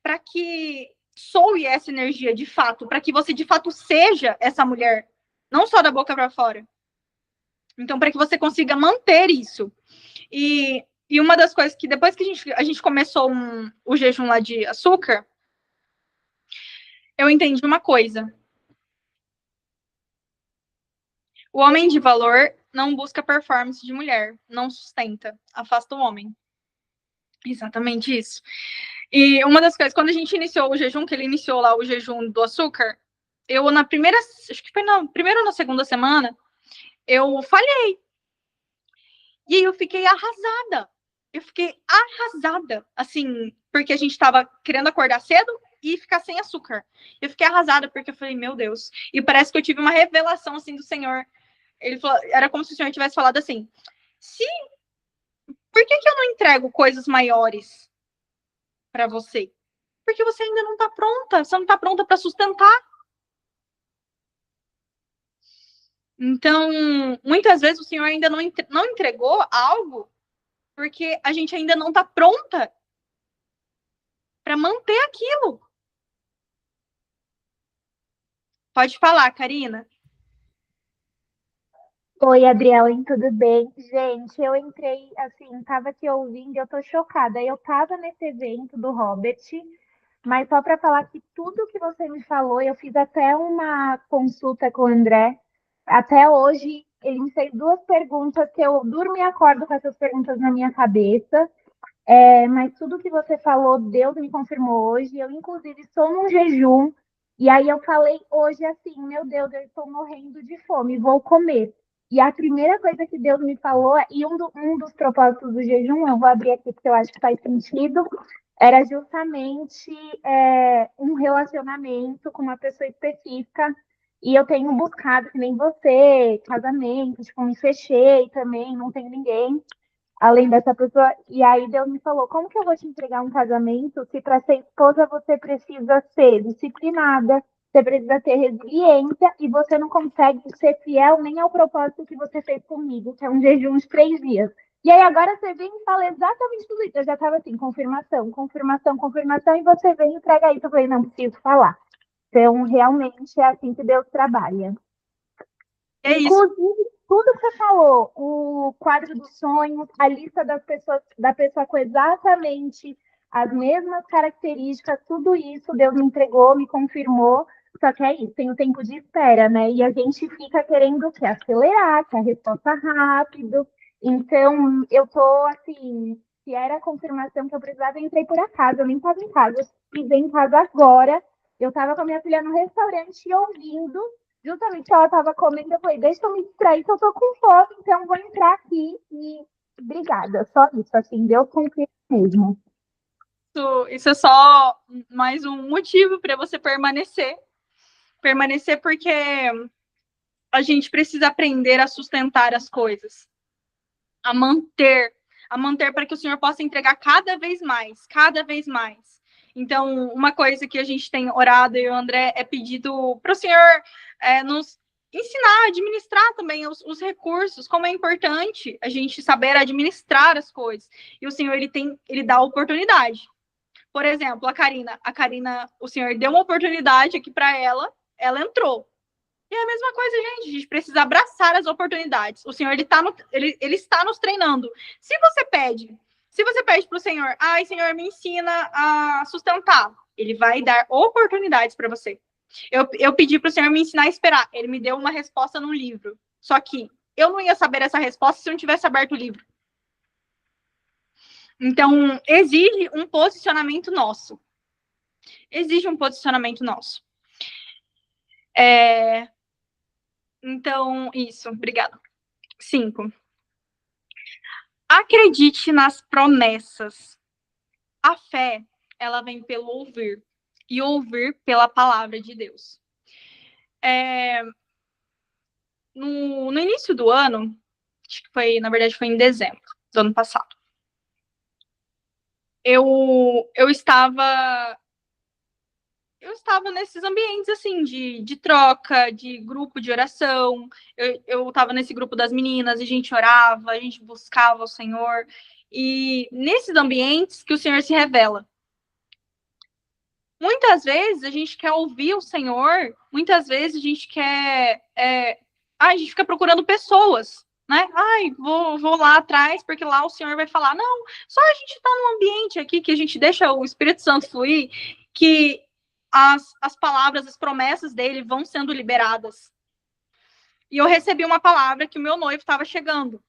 para que soe essa energia de fato, para que você de fato seja essa mulher, não só da boca para fora. Então, para que você consiga manter isso. E uma das coisas que depois que a gente começou o jejum lá de açúcar, eu entendi uma coisa. O homem de valor não busca performance de mulher, não sustenta, afasta o homem. Exatamente isso. E uma das coisas, quando a gente iniciou o jejum, que ele iniciou lá o jejum do açúcar, eu na primeira, acho que foi na primeira ou na segunda semana, eu falhei. E aí eu fiquei arrasada. Assim, porque a gente estava querendo acordar cedo e ficar sem açúcar. Eu fiquei arrasada porque eu falei, meu Deus. E parece que eu tive uma revelação, assim, do Senhor. Ele falou, era como se o Senhor tivesse falado assim, por que eu não entrego coisas maiores para você? Porque você ainda não está pronta. Você não está pronta para sustentar. Então, muitas vezes o Senhor ainda não entregou algo porque a gente ainda não está pronta para manter aquilo. Pode falar, Karina. Oi, Adrielen, tudo bem? Gente, eu entrei, assim, tava aqui ouvindo e eu tô chocada. Eu tava nesse evento do Robert, mas só para falar que tudo que você me falou, eu fiz até uma consulta com o André. Até hoje, ele me fez duas perguntas que eu durmo e acordo com essas perguntas na minha cabeça. Mas tudo que você falou, Deus me confirmou hoje. Eu, inclusive, estou num jejum. E aí eu falei hoje assim, meu Deus, eu estou morrendo de fome, vou comer. E a primeira coisa que Deus me falou, e um dos propósitos do jejum, eu vou abrir aqui porque eu acho que faz sentido, era justamente um relacionamento com uma pessoa específica. E eu tenho buscado, que nem você, casamento, tipo, me fechei também, não tenho ninguém além dessa pessoa. E aí Deus me falou: como que eu vou te entregar um casamento se para ser esposa você precisa ser disciplinada, você precisa ter resiliência e você não consegue ser fiel nem ao propósito que você fez comigo, que é um jejum de 3 dias. E aí agora você vem e fala exatamente tudo isso. Eu já estava assim, confirmação, confirmação, confirmação, e você vem e entrega isso. Eu falei, não preciso falar. Então, realmente é assim que Deus trabalha. É isso. Inclusive, tudo que você falou, o quadro dos sonhos, a lista das pessoas, da pessoa com exatamente as mesmas características, tudo isso Deus me entregou, me confirmou. Só que é isso, tem o tempo de espera, né? E a gente fica querendo o quê? Acelerar, que a resposta rápido. Então, eu tô assim, se era a confirmação que eu precisava, eu entrei por acaso, eu nem estava em casa, eu pisei em casa agora. Eu estava com a minha filha no restaurante ouvindo justamente que ela estava comendo, eu falei, deixa eu me distrair que eu tô com fome, então vou entrar aqui e obrigada. Só isso, assim, deu confio mesmo. Isso é só mais um motivo para você permanecer. Permanecer porque a gente precisa aprender a sustentar as coisas, a manter para que o Senhor possa entregar cada vez mais, cada vez mais. Então, uma coisa que a gente tem orado, eu e o André, é pedido para o Senhor nos ensinar a administrar também os recursos, como é importante a gente saber administrar as coisas. E o Senhor, ele dá oportunidade. Por exemplo, a Karina, o Senhor deu uma oportunidade aqui para ela entrou. E é a mesma coisa, gente. A gente precisa abraçar as oportunidades. O Senhor, ele está nos treinando. Se você pede para o Senhor, ai, Senhor, me ensina a sustentar, ele vai dar oportunidades para você. Eu pedi para o Senhor me ensinar a esperar. Ele me deu uma resposta num livro. Só que eu não ia saber essa resposta se eu não tivesse aberto o livro. Então, exige um posicionamento nosso. Exige um posicionamento nosso. Então, isso, obrigada. 5. Acredite nas promessas. A fé, ela vem pelo ouvir. E ouvir pela palavra de Deus. No início do ano, acho que foi, na verdade, foi em dezembro do ano passado. Eu estava nesses ambientes, assim, de troca, de grupo de oração. Eu estava nesse grupo das meninas, a gente orava, a gente buscava o Senhor. E nesses ambientes que o Senhor se revela. Muitas vezes a gente quer ouvir o Senhor, muitas vezes a gente quer... a gente fica procurando pessoas, né? Ai, vou lá atrás, porque lá o Senhor vai falar. Não, só a gente está num ambiente aqui que a gente deixa o Espírito Santo fluir, que as palavras, as promessas dele vão sendo liberadas. E eu recebi uma palavra que o meu noivo estava chegando.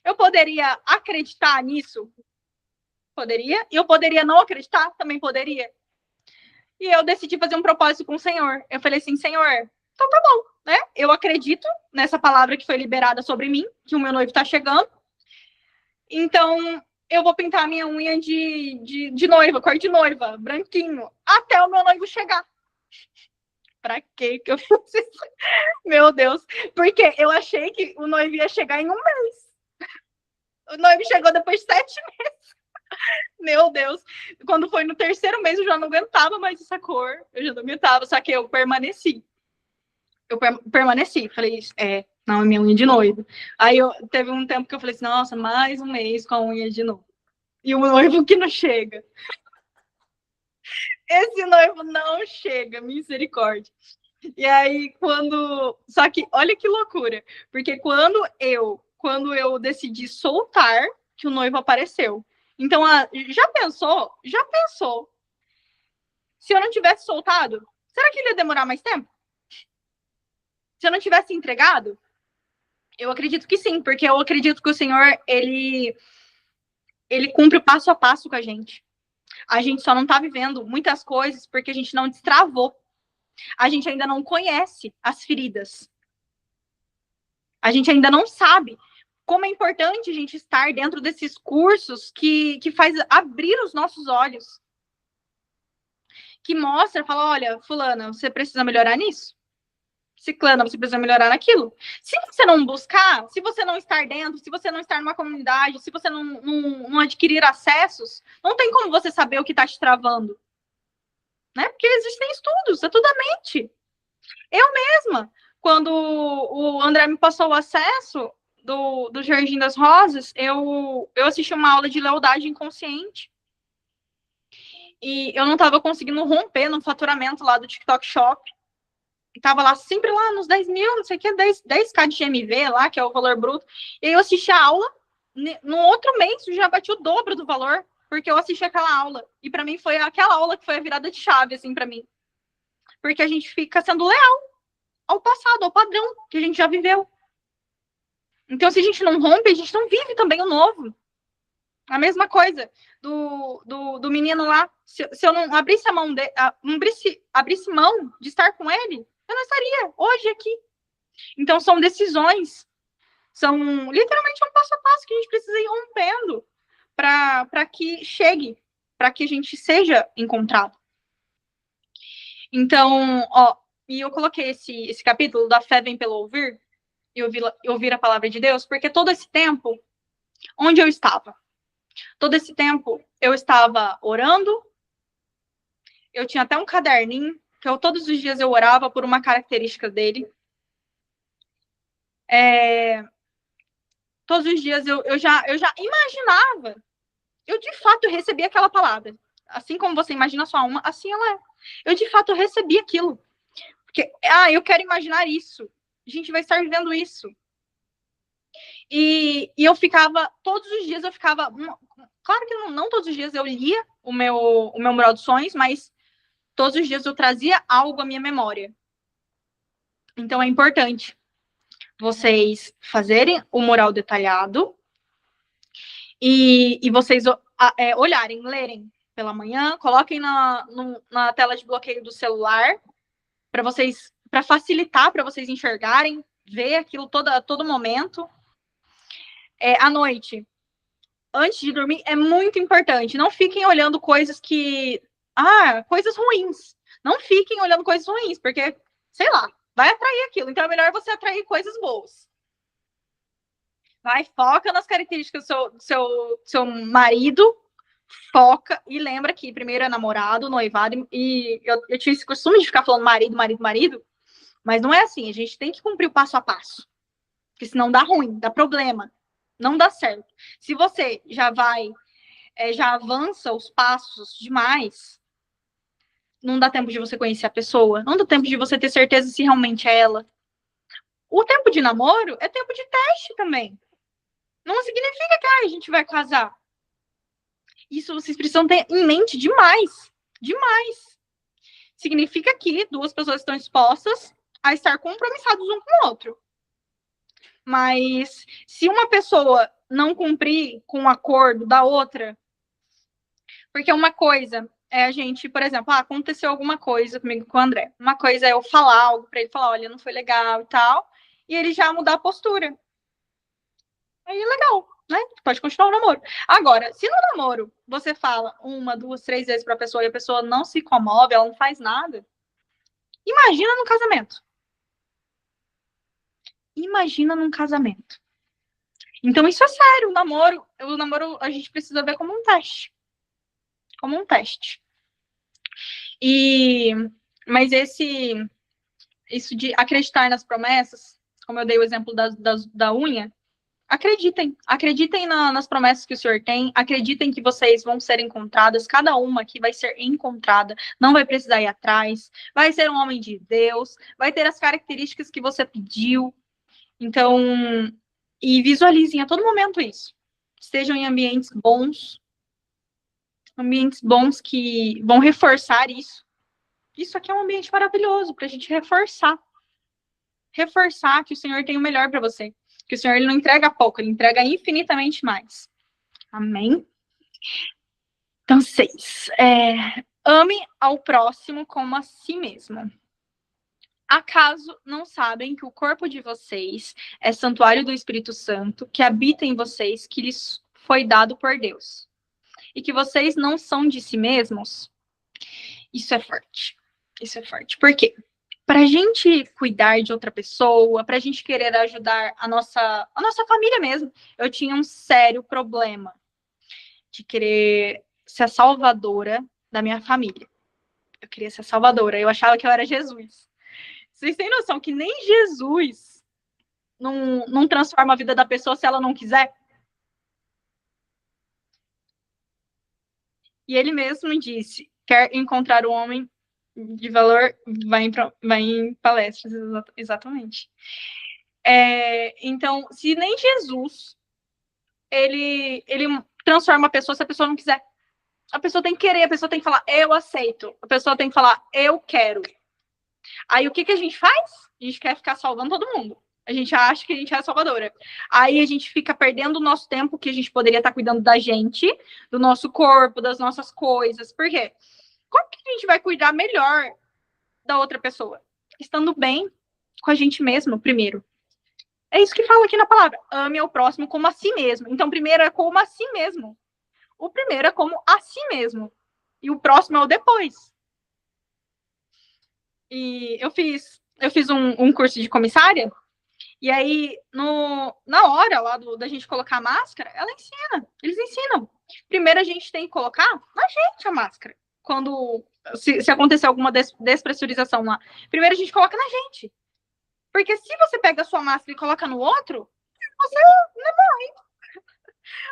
Eu poderia acreditar nisso? Poderia. E eu poderia não acreditar? Também poderia. E eu decidi fazer um propósito com o Senhor. Eu falei assim, Senhor, então tá bom, né? Eu acredito nessa palavra que foi liberada sobre mim, que o meu noivo tá chegando. Então, eu vou pintar a minha unha de noiva, cor de noiva, branquinho, até o meu noivo chegar. Pra que eu fiz isso? Meu Deus. Porque eu achei que o noivo ia chegar em um mês. O noivo chegou depois de 7 meses. Meu Deus. Quando foi no 3º mês, eu já não aguentava mais essa cor. Eu já não aguentava, só que eu permaneci. Falei, não, é minha unha de noivo. Aí teve um tempo que eu falei assim, nossa, mais um mês com a unha de novo. E o noivo que não chega. Esse noivo não chega, misericórdia. E aí, Só que, olha que loucura. Porque quando eu decidi soltar, que o noivo apareceu. Então, já pensou? Já pensou? Se eu não tivesse soltado, será que ele ia demorar mais tempo? Se eu não tivesse entregado? Eu acredito que sim, porque eu acredito que o Senhor, ele cumpre o passo a passo com a gente. A gente só não tá vivendo muitas coisas porque a gente não destravou. A gente ainda não conhece as feridas. A gente ainda não sabe como é importante a gente estar dentro desses cursos que faz abrir os nossos olhos. Que mostra, fala, olha, fulana, você precisa melhorar nisso. Ciclana, você precisa melhorar naquilo. Se você não buscar, se você não estar dentro, se você não estar numa comunidade, se você não adquirir acessos, não tem como você saber o que está te travando. Né? Porque existem estudos, é tudo a mente. Eu mesma, quando o André me passou o acesso do Jardim das Rosas, eu assisti uma aula de lealdade inconsciente. E eu não estava conseguindo romper no faturamento lá do TikTok Shop. Estava lá, sempre lá nos 10 mil, não sei o que, 10k de GMV lá, que é o valor bruto. E aí eu assisti a aula, no outro mês eu já bati o dobro do valor, porque eu assisti aquela aula. E para mim foi aquela aula que foi a virada de chave, assim, para mim. Porque a gente fica sendo leal ao passado, ao padrão que a gente já viveu. Então, se a gente não rompe, a gente não vive também o novo. A mesma coisa do menino lá. Se eu não abrisse a mão abrisse mão de estar com ele, eu não estaria hoje aqui. Então, são decisões. São literalmente um passo a passo que a gente precisa ir rompendo para que chegue, para que a gente seja encontrado. Então, e eu coloquei esse capítulo da fé vem pelo ouvir, e ouvir a palavra de Deus, porque todo esse tempo, onde eu estava? Todo esse tempo, eu estava orando, eu tinha até um caderninho, que todos os dias eu orava por uma característica dele. Todos os dias eu já imaginava, eu de fato recebi aquela palavra. Assim como você imagina a sua alma, assim ela é. Eu de fato recebi aquilo. Porque, eu quero imaginar isso. A gente vai estar vivendo isso. E eu ficava, todos os dias eu ficava, claro que não todos os dias eu lia o meu mural de sonhos, mas todos os dias eu trazia algo à minha memória. Então é importante vocês fazerem o mural detalhado e vocês olharem, lerem pela manhã, coloquem na tela de bloqueio do celular para facilitar, para vocês enxergarem, ver aquilo a todo momento. À noite, antes de dormir, é muito importante. Não fiquem olhando coisas coisas ruins. Não fiquem olhando coisas ruins, porque, sei lá, vai atrair aquilo. Então é melhor você atrair coisas boas. Foca nas características do seu marido, foca e lembra que primeiro é namorado, noivado, e eu tinha esse costume de ficar falando marido, marido, marido, mas não é assim, a gente tem que cumprir o passo a passo, porque senão dá ruim, dá problema, não dá certo. Se você já avança os passos demais, não dá tempo de você conhecer a pessoa, não dá tempo de você ter certeza se realmente é ela. O tempo de namoro é tempo de teste também. Não significa que a gente vai casar. Isso vocês precisam ter em mente demais. Demais. Significa que duas pessoas estão expostas a estar compromissados um com o outro. Mas se uma pessoa não cumprir com o acordo da outra, porque uma coisa é a gente, por exemplo, aconteceu alguma coisa comigo com o André. Uma coisa é eu falar algo para ele, falar, olha, não foi legal e tal, e ele já mudar a postura. Aí é legal, né? Pode continuar o namoro. Agora, se no namoro você fala 1, 2, 3 vezes para a pessoa e a pessoa não se comove, ela não faz nada, imagina no casamento. Imagina num casamento. Então isso é sério, o namoro a gente precisa ver como um teste. Como um teste. Mas isso de acreditar nas promessas, como eu dei o exemplo da unha, Acreditem nas promessas que o Senhor tem, acreditem que vocês vão ser encontradas, cada uma aqui vai ser encontrada, não vai precisar ir atrás, vai ser um homem de Deus, vai ter as características que você pediu. Então, e visualizem a todo momento isso. Estejam em ambientes bons que vão reforçar isso. Isso aqui é um ambiente maravilhoso para a gente reforçar que o Senhor tem o melhor para você. Que o Senhor ele não entrega pouco, ele entrega infinitamente mais. Amém? Então, 6. Ame ao próximo como a si mesmo. Acaso não sabem que o corpo de vocês é santuário do Espírito Santo, que habita em vocês, que lhes foi dado por Deus? E que vocês não são de si mesmos? Isso é forte. Isso é forte. Por quê? Para a gente cuidar de outra pessoa, para a gente querer ajudar a nossa família mesmo, eu tinha um sério problema de querer ser a salvadora da minha família. Eu queria ser a salvadora, eu achava que eu era Jesus. Vocês têm noção que nem Jesus não transforma a vida da pessoa se ela não quiser? E ele mesmo disse, quer encontrar um homem de valor, vai em palestras, exatamente. Então, se nem Jesus, ele transforma a pessoa se a pessoa não quiser. A pessoa tem que querer, a pessoa tem que falar, eu aceito. A pessoa tem que falar, eu quero. Aí, o que a gente faz? A gente quer ficar salvando todo mundo. A gente acha que a gente é a salvadora. Aí, a gente fica perdendo o nosso tempo, que a gente poderia estar cuidando da gente, do nosso corpo, das nossas coisas. Por quê? Como que a gente vai cuidar melhor da outra pessoa? Estando bem com a gente mesmo, primeiro. É isso que fala aqui na palavra. Ame ao próximo como a si mesmo. Então, primeiro é como a si mesmo. O primeiro é como a si mesmo. E o próximo é o depois. E eu fiz um curso de comissária. E aí, na hora lá da gente colocar a máscara, eles ensinam. Primeiro a gente tem que colocar na gente a máscara. Se acontecer alguma despressurização lá. Primeiro a gente coloca na gente. Porque se você pega a sua máscara e coloca no outro, você não morre.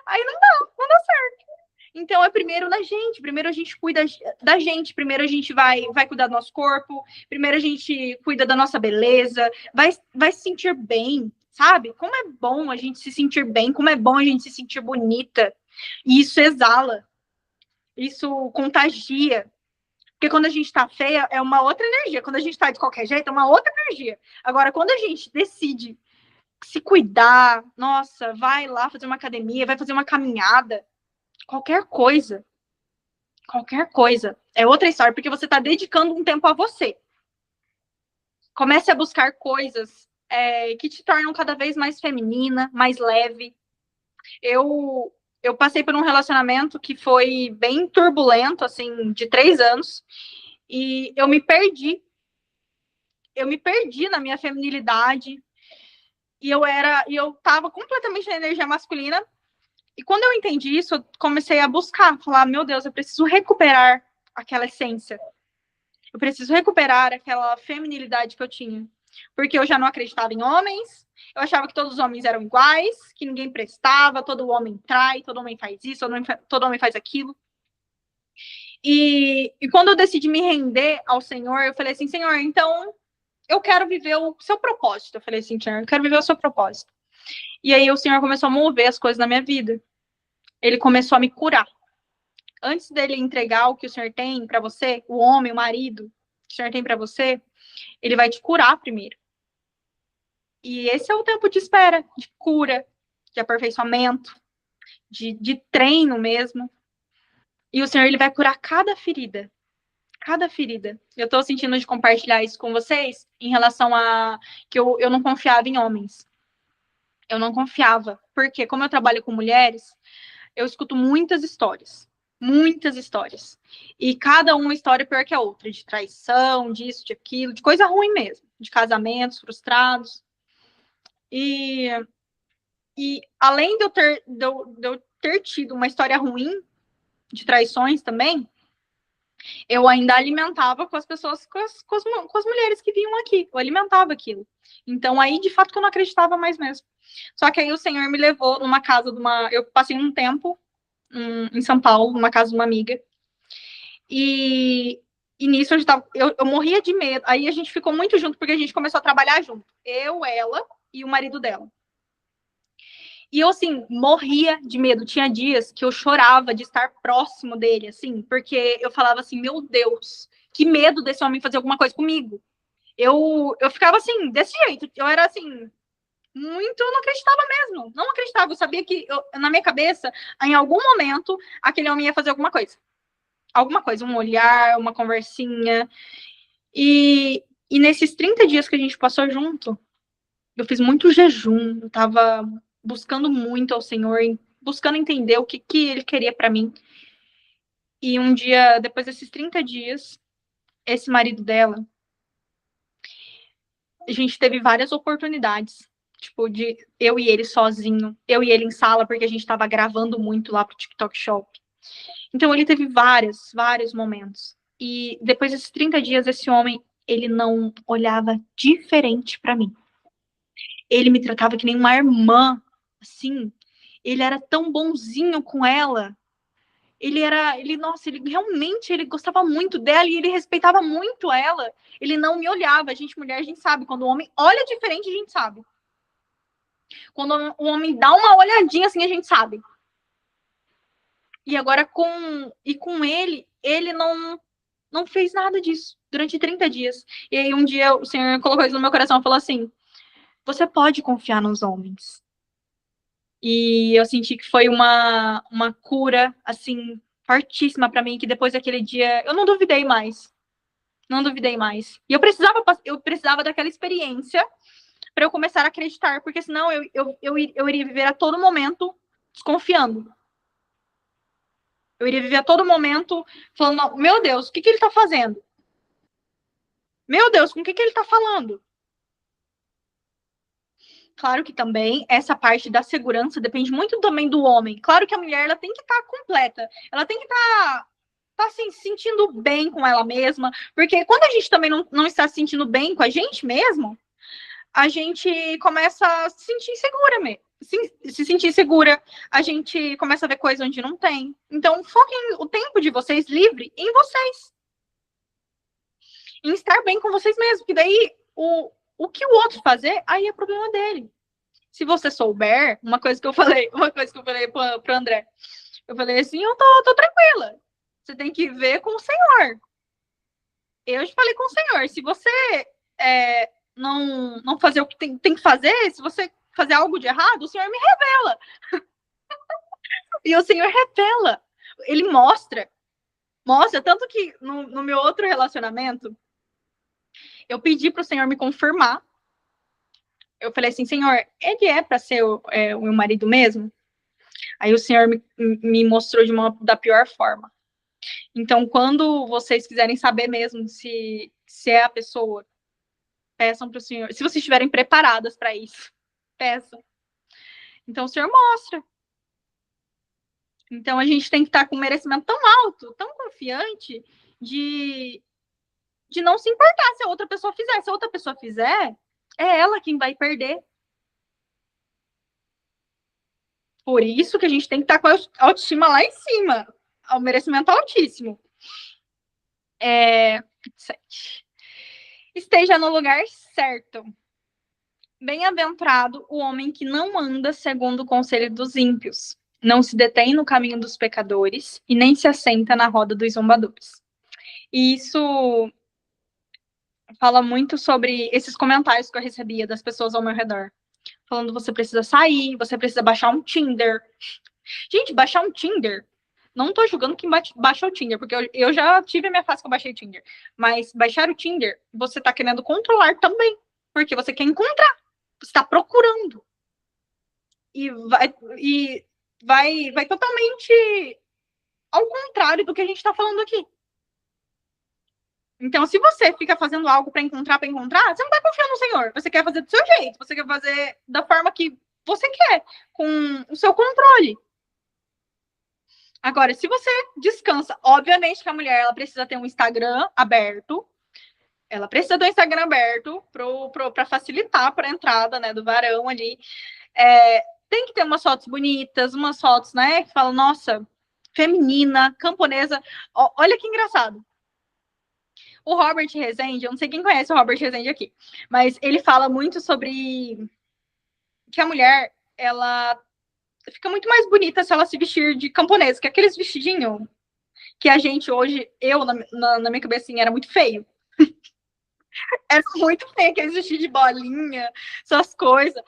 Aí não dá certo. Então é primeiro na gente, primeiro a gente cuida da gente, primeiro a gente vai cuidar do nosso corpo, primeiro a gente cuida da nossa beleza, vai se sentir bem, sabe? Como é bom a gente se sentir bem, como é bom a gente se sentir bonita. E isso exala, isso contagia. Porque quando a gente tá feia, é uma outra energia. Quando a gente tá de qualquer jeito, é uma outra energia. Agora, quando a gente decide se cuidar, nossa, vai lá fazer uma academia, vai fazer uma caminhada, qualquer coisa, é outra história, porque você tá dedicando um tempo a você. Comece a buscar coisas que te tornam cada vez mais feminina, mais leve. Eu passei por um relacionamento que foi bem turbulento, assim, de 3 anos, e eu me perdi na minha feminilidade, e eu tava completamente na energia masculina, e quando eu entendi isso, eu comecei a buscar, falar, meu Deus, eu preciso recuperar aquela essência, eu preciso recuperar aquela feminilidade que eu tinha, porque eu já não acreditava em homens, eu achava que todos os homens eram iguais, que ninguém prestava, todo homem trai, todo homem faz isso, todo homem faz aquilo. E quando eu decidi me render ao Senhor, eu falei assim, Senhor, então eu quero viver o seu propósito. Eu falei assim, Senhor, eu quero viver o seu propósito. E aí o Senhor começou a mover as coisas na minha vida. Ele começou a me curar. Antes dele entregar o que o Senhor tem para você, o homem, o marido, que o Senhor tem para você, ele vai te curar primeiro. E esse é o tempo de espera, de cura, de aperfeiçoamento, de treino mesmo. E o Senhor, ele vai curar cada ferida. Cada ferida. Eu estou sentindo de compartilhar isso com vocês em relação a que eu não confiava em homens. Eu não confiava. Porque, como eu trabalho com mulheres, eu escuto muitas histórias. Muitas histórias. E cada uma história pior que a outra. De traição, disso, de aquilo, de coisa ruim mesmo. De casamentos frustrados. E além de eu ter tido uma história ruim, de traições também, eu ainda alimentava com as pessoas, com as mulheres que vinham aqui. Eu alimentava aquilo. Então, aí, de fato, que eu não acreditava mais mesmo. Só que aí o Senhor me levou numa casa de uma... Eu passei um tempo em São Paulo, numa casa de uma amiga. E nisso eu morria de medo. Aí a gente ficou muito junto, porque a gente começou a trabalhar junto. Eu, ela e o marido dela. E eu, assim, morria de medo. Tinha dias que eu chorava de estar próximo dele, assim, porque eu falava assim, meu Deus, que medo desse homem fazer alguma coisa comigo. Eu ficava assim, desse jeito. Eu era assim, muito, eu não acreditava mesmo. Não acreditava. Eu sabia que, na minha cabeça, em algum momento, aquele homem ia fazer alguma coisa. Alguma coisa, um olhar, uma conversinha. E nesses 30 dias que a gente passou junto, eu fiz muito jejum, eu tava buscando muito ao Senhor, buscando entender o que Ele queria para mim. E um dia, depois desses 30 dias, esse marido dela, a gente teve várias oportunidades, tipo, de eu e ele sozinho, eu e ele em sala, porque a gente tava gravando muito lá pro TikTok Shop. Então, ele teve vários momentos. E depois desses 30 dias, esse homem, ele não olhava diferente para mim. Ele me tratava que nem uma irmã, assim. Ele era tão bonzinho com ela. Ele realmente, ele gostava muito dela e ele respeitava muito ela. Ele não me olhava. A gente, mulher, a gente sabe. Quando o homem olha diferente, a gente sabe. Quando o homem dá uma olhadinha assim, a gente sabe. E agora com ele não fez nada disso durante 30 dias. E aí um dia o Senhor colocou isso no meu coração e falou assim: você pode confiar nos homens. E eu senti que foi uma cura, assim, fortíssima para mim, que depois daquele dia eu não duvidei mais. Não duvidei mais. E eu precisava daquela experiência para eu começar a acreditar, porque senão eu iria viver a todo momento desconfiando. Eu iria viver a todo momento falando, meu Deus, o que ele está fazendo? Meu Deus, com o que ele está falando? Claro que também essa parte da segurança depende muito também do homem. Claro que a mulher ela tem que estar completa, ela tem que estar assim, se sentindo bem com ela mesma, porque quando a gente também não está se sentindo bem com a gente mesmo, a gente começa a se sentir insegura mesmo. Se sentir segura, a gente começa a ver coisa onde não tem. Então, foquem o tempo de vocês livre em vocês. Em estar bem com vocês mesmos, que daí o que o outro fazer, aí é problema dele. Se você souber, uma coisa que eu falei pro André, eu falei assim, eu tô tranquila. Você tem que ver com o Senhor. Eu já falei com o Senhor, se você não fazer o que tem que fazer, se você fazer algo de errado, o Senhor me revela. E o Senhor revela. Ele mostra, tanto que no meu outro relacionamento, eu pedi pro Senhor me confirmar. Eu falei assim, Senhor, ele é para ser o meu marido mesmo? Aí o Senhor me mostrou da pior forma. Então, quando vocês quiserem saber mesmo se é a pessoa, peçam para o Senhor. Se vocês estiverem preparadas para isso, peçam. Então, o Senhor mostra. Então, a gente tem que estar com um merecimento tão alto, tão confiante, de não se importar se a outra pessoa fizer. Se a outra pessoa fizer, é ela quem vai perder. Por isso que a gente tem que estar com a autoestima lá em cima. O merecimento altíssimo. 7. Esteja no lugar certo. Bem-aventurado o homem que não anda segundo o conselho dos ímpios, não se detém no caminho dos pecadores e nem se assenta na roda dos zombadores. E isso fala muito sobre esses comentários que eu recebia das pessoas ao meu redor. Falando, você precisa sair, você precisa baixar um Tinder. Gente, baixar um Tinder, não tô julgando quem baixa o Tinder, porque eu já tive a minha fase que eu baixei o Tinder. Mas baixar o Tinder, você tá querendo controlar também, porque você quer encontrar. Você está procurando. E vai totalmente ao contrário do que a gente está falando aqui. Então, se você fica fazendo algo para encontrar, você não está confiando no Senhor. Você quer fazer do seu jeito. Você quer fazer da forma que você quer, com o seu controle. Agora, se você descansa, obviamente que a mulher ela precisa ter um Instagram aberto, ela precisa do Instagram aberto para facilitar para a entrada, né, do varão ali. Tem que ter umas fotos bonitas, umas fotos, né, que falam, nossa, feminina, camponesa. Olha que engraçado. O Robert Rezende, eu não sei quem conhece o Robert Rezende aqui, mas ele fala muito sobre que a mulher, ela fica muito mais bonita se ela se vestir de camponesa, que aqueles vestidinhos que a gente hoje, eu, na minha cabecinha, era muito feio. Era muito feio aqueles vestidos de bolinha, essas coisas.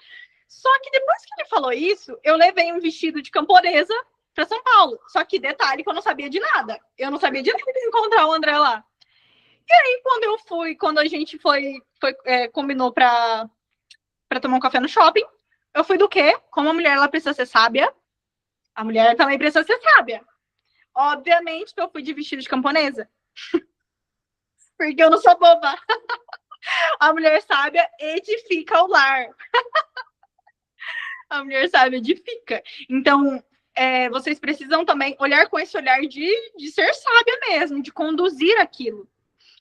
Só que depois que ele falou isso, eu levei um vestido de camponesa para São Paulo. Só que detalhe que eu não sabia de nada. Eu não sabia de nada de encontrar o André lá. E aí, quando a gente combinou para tomar um café no shopping, eu fui do quê? Como a mulher ela precisa ser sábia, a mulher também precisa ser sábia. Obviamente que eu fui de vestido de camponesa. Porque eu não sou boba. A mulher sábia edifica o lar. A mulher sábia edifica. Então, vocês precisam também olhar com esse olhar de ser sábia mesmo, de conduzir aquilo.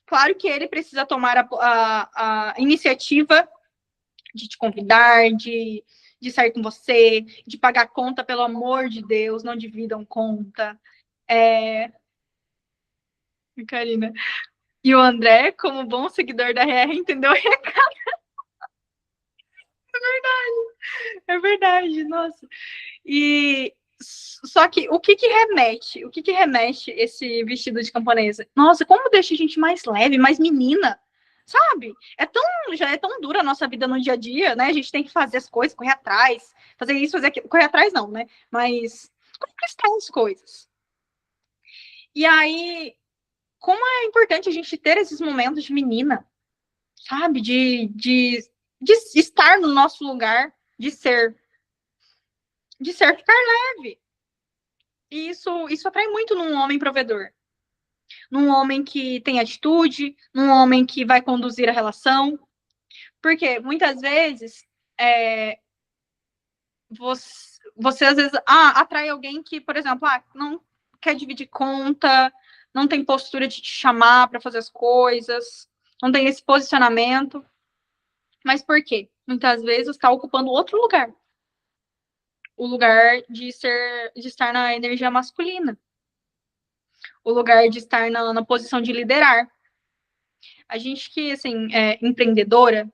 Claro que ele precisa tomar a iniciativa de te convidar, de sair com você, de pagar conta, pelo amor de Deus, não dividam conta. Karina. E o André, como bom seguidor da RR, entendeu? É verdade, nossa. E só que o que remete? O que remete esse vestido de camponesa? Nossa, como deixa a gente mais leve, mais menina, sabe? Já é tão dura a nossa vida no dia a dia, né? A gente tem que fazer as coisas, correr atrás, fazer isso, fazer aquilo. Correr atrás não, né? Mas conquistar as coisas. E aí, como é importante a gente ter esses momentos de menina, sabe? De estar no nosso lugar, de ser ficar leve. E isso atrai muito num homem provedor. Num homem que tem atitude, num homem que vai conduzir a relação. Porque muitas vezes você às vezes atrai alguém que, por exemplo, não quer dividir conta, não tem postura de te chamar para fazer as coisas, não tem esse posicionamento. Mas por quê? Muitas vezes está ocupando outro lugar. O lugar de estar na energia masculina. O lugar de estar na posição de liderar. A gente que, assim, é empreendedora,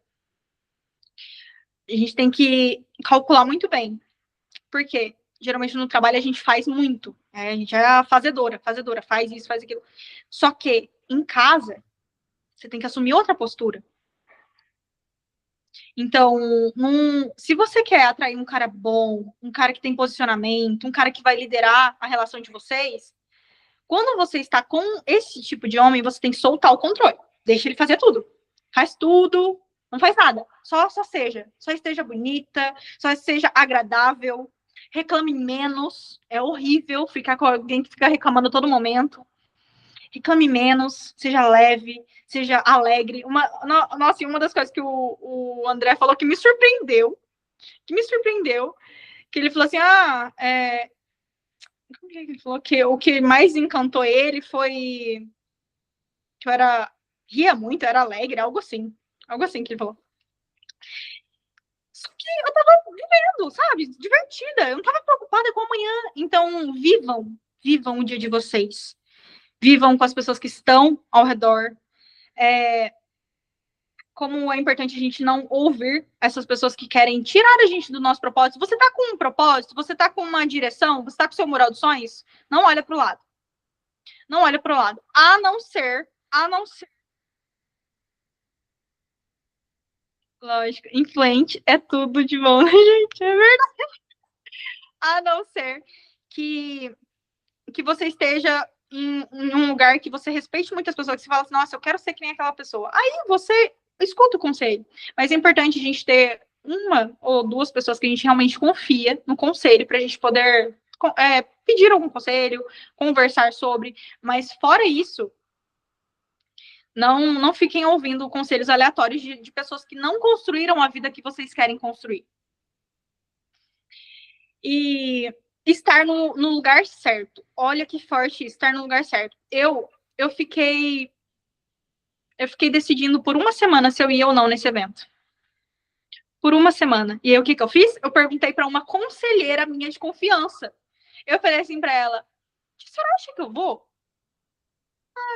a gente tem que calcular muito bem. Por quê? Geralmente no trabalho a gente faz muito. A gente é fazedora, faz isso, faz aquilo. Só que em casa, você tem que assumir outra postura. Então, se você quer atrair um cara bom, um cara que tem posicionamento, um cara que vai liderar a relação de vocês, quando você está com esse tipo de homem, você tem que soltar o controle. Deixa ele fazer tudo. Faz tudo, não faz nada. Só esteja bonita, só seja agradável, reclame menos. É horrível ficar com alguém que fica reclamando a todo momento. Reclame menos, seja leve, seja alegre. Nossa, e uma das coisas que o André falou que me surpreendeu, que ele falou assim, como que ele falou que o que mais encantou ele foi que eu ria muito, era alegre, algo assim que ele falou. Só que eu tava vivendo, sabe, divertida, eu não tava preocupada com amanhã. Então, vivam o dia de vocês. Vivam com as pessoas que estão ao redor. Como é importante a gente não ouvir essas pessoas que querem tirar a gente do nosso propósito. Você tá com um propósito, você tá com uma direção, você tá com o seu mural de sonhos, não olha pro lado. Não olha pro lado. A não ser... Lógico, influente é tudo de bom, né, gente? É verdade. A não ser que você esteja em um lugar que você respeite muitas pessoas, que você fala assim, nossa, eu quero ser que nem aquela pessoa. Aí você escuta o conselho. Mas é importante a gente ter uma ou duas pessoas que a gente realmente confia no conselho, para a gente poder pedir algum conselho, conversar sobre. Mas fora isso, não fiquem ouvindo conselhos aleatórios de pessoas que não construíram a vida que vocês querem construir. E estar no lugar certo. Olha que forte estar no lugar certo. Eu fiquei decidindo por uma semana se eu ia ou não nesse evento. Por uma semana. E aí, o que eu fiz? Eu perguntei para uma conselheira minha de confiança. Eu falei assim para ela: você acha que eu vou?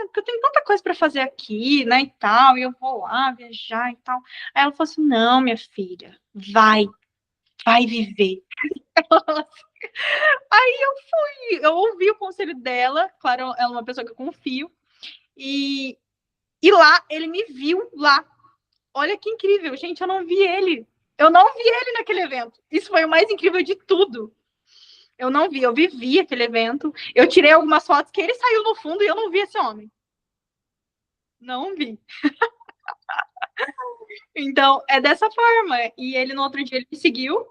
Porque eu tenho tanta coisa para fazer aqui, né, e tal, e eu vou lá viajar e tal. Aí ela falou assim: não, minha filha, vai viver. Aí eu ouvi o conselho dela, claro, ela é uma pessoa que eu confio, e lá, ele me viu lá. Olha que incrível, gente, eu não vi ele. Eu não vi ele naquele evento. Isso foi o mais incrível de tudo. Eu não vi, eu vivi aquele evento. Eu tirei algumas fotos que ele saiu no fundo e eu não vi esse homem. Não vi. Então, é dessa forma. E ele, no outro dia, ele me seguiu.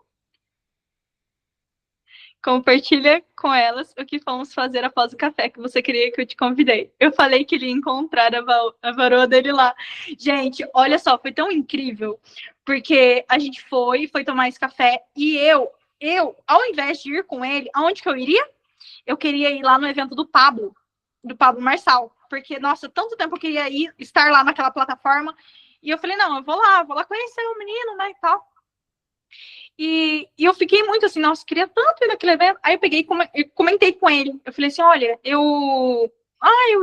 Compartilha com elas o que fomos fazer após o café que você queria que eu te convidei. Eu falei que ele ia encontrar a varoa dele lá. Gente, olha só, foi tão incrível. Porque a gente foi tomar esse café e eu, ao invés de ir com ele, aonde que eu iria? Eu queria ir lá no evento do Pablo Marçal. Porque, nossa, tanto tempo eu queria estar lá naquela plataforma. E eu falei, não, eu vou lá conhecer o menino, né, e tal. E eu fiquei muito assim, nossa, queria tanto ir naquele evento. Aí eu peguei e comentei com ele. Eu falei assim, olha, eu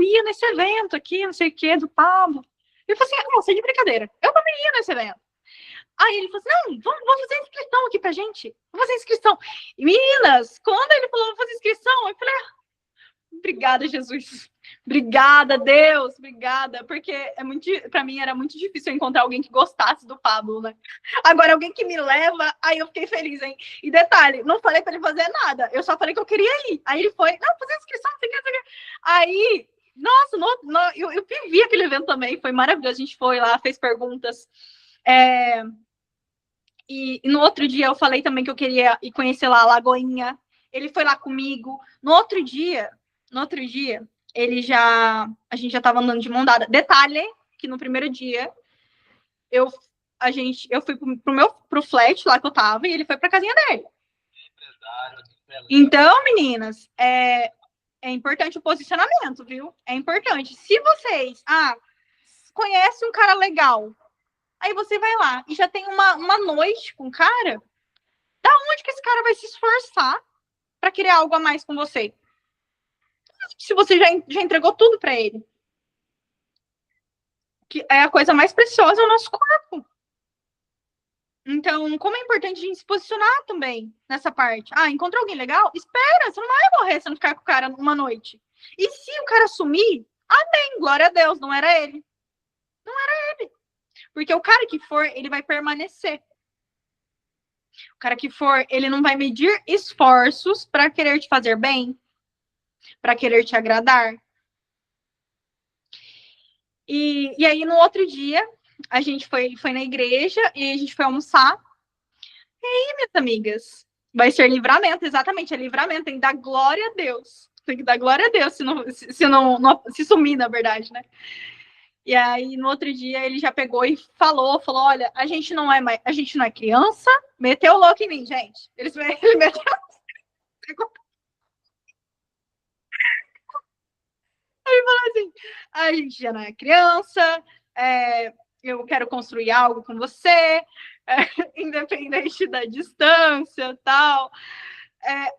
ia nesse evento aqui, não sei o que, do Pablo. Ele falou assim, nossa, de brincadeira. Eu também ia nesse evento. Aí ele falou assim, não, vamos fazer inscrição aqui pra gente. Vamos fazer inscrição. E, meninas, quando ele falou, vamos fazer inscrição, eu falei, obrigada, Jesus. Obrigada, Deus. Obrigada. Porque para mim era muito difícil encontrar alguém que gostasse do Pablo, né? Agora, alguém que me leva, aí eu fiquei feliz, hein? E detalhe, não falei para ele fazer nada. Eu só falei que eu queria ir. Aí ele foi, não, fazer inscrição, não sei o que. Aí, nossa, eu vivi aquele evento também. Foi maravilhoso. A gente foi lá, fez perguntas. E no outro dia eu falei também que eu queria ir conhecer lá a Lagoinha. Ele foi lá comigo. No outro dia, a gente já estava andando de mão dada. Detalhe que no primeiro dia eu fui pro flat lá que eu tava e ele foi pra casinha dele. Então, meninas, é importante o posicionamento, viu? É importante. Se vocês conhecem um cara legal, aí você vai lá e já tem uma noite com o cara, da onde que esse cara vai se esforçar para criar algo a mais com você? Se você já entregou tudo para ele. Que é a coisa mais preciosa é o nosso corpo. Então, como é importante a gente se posicionar também nessa parte. Encontrou alguém legal? Espera, você não vai morrer se não ficar com o cara uma noite. E se o cara sumir, amém, glória a Deus, não era ele. Não era ele. Porque o cara que for, ele vai permanecer. O cara que for, ele não vai medir esforços para querer te fazer bem, para querer te agradar. E aí, no outro dia, a gente foi na igreja e a gente foi almoçar. E aí, minhas amigas, vai ser livramento, exatamente, é livramento, tem que dar glória a Deus. Tem que dar glória a Deus, se sumir, na verdade, né? E aí, no outro dia, ele já pegou e falou, olha, a gente não é criança, meteu o louco em mim, gente. Ele meteu Ele falou assim, a gente já não é criança, eu quero construir algo com você, independente da distância, tal.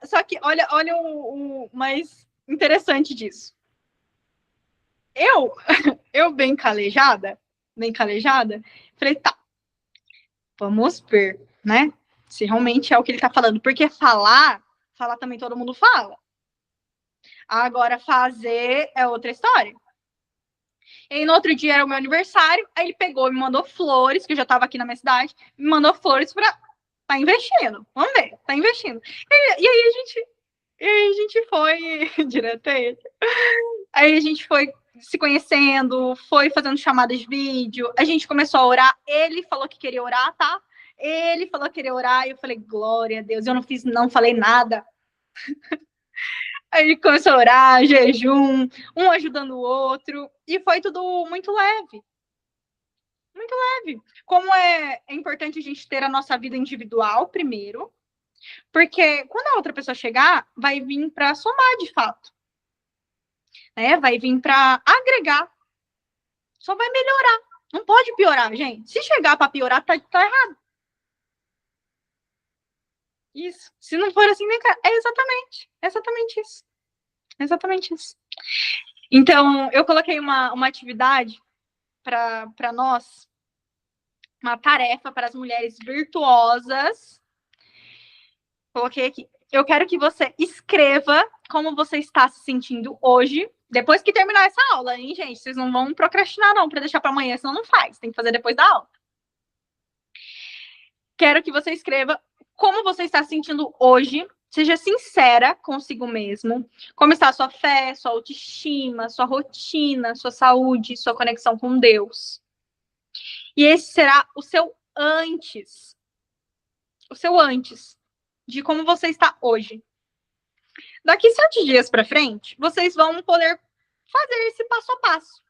Só que olha o mais interessante disso. Eu bem calejada, falei, tá, vamos ver, né? Se realmente é o que ele tá falando. Porque falar também todo mundo fala. Agora, fazer é outra história. E aí, no outro dia era o meu aniversário, aí ele pegou e me mandou flores, que eu já tava aqui na minha cidade, me mandou flores pra tá investindo. Vamos ver, tá investindo. E aí a gente foi direto a ele. Aí a gente foi se conhecendo, foi fazendo chamadas de vídeo, a gente começou a orar, ele falou que queria orar, tá? Ele falou que queria orar, e eu falei, glória a Deus, eu não falei nada. Aí ele começou a orar, jejum, um ajudando o outro, e foi tudo muito leve. Muito leve. Como é importante a gente ter a nossa vida individual primeiro, Porque quando a outra pessoa chegar, vai vir para somar de fato, né? Vai vir para agregar. Só vai melhorar. Não pode piorar, gente. Se chegar para piorar, tá errado. Isso. Se não for assim, é exatamente isso. Exatamente isso. Então, eu coloquei uma atividade para nós, uma tarefa para as mulheres virtuosas. Coloquei aqui. Eu quero que você escreva como você está se sentindo hoje, depois que terminar essa aula, hein, gente? Vocês não vão procrastinar, não, para deixar para amanhã, senão não faz. Tem que fazer depois da aula. Quero que você escreva como você está se sentindo hoje. Seja sincera consigo mesmo. Como está a sua fé, sua autoestima, sua rotina, sua saúde, sua conexão com Deus. E esse será o seu antes. O seu antes de como você está hoje. Daqui 7 dias para frente, vocês vão poder fazer esse passo a passo.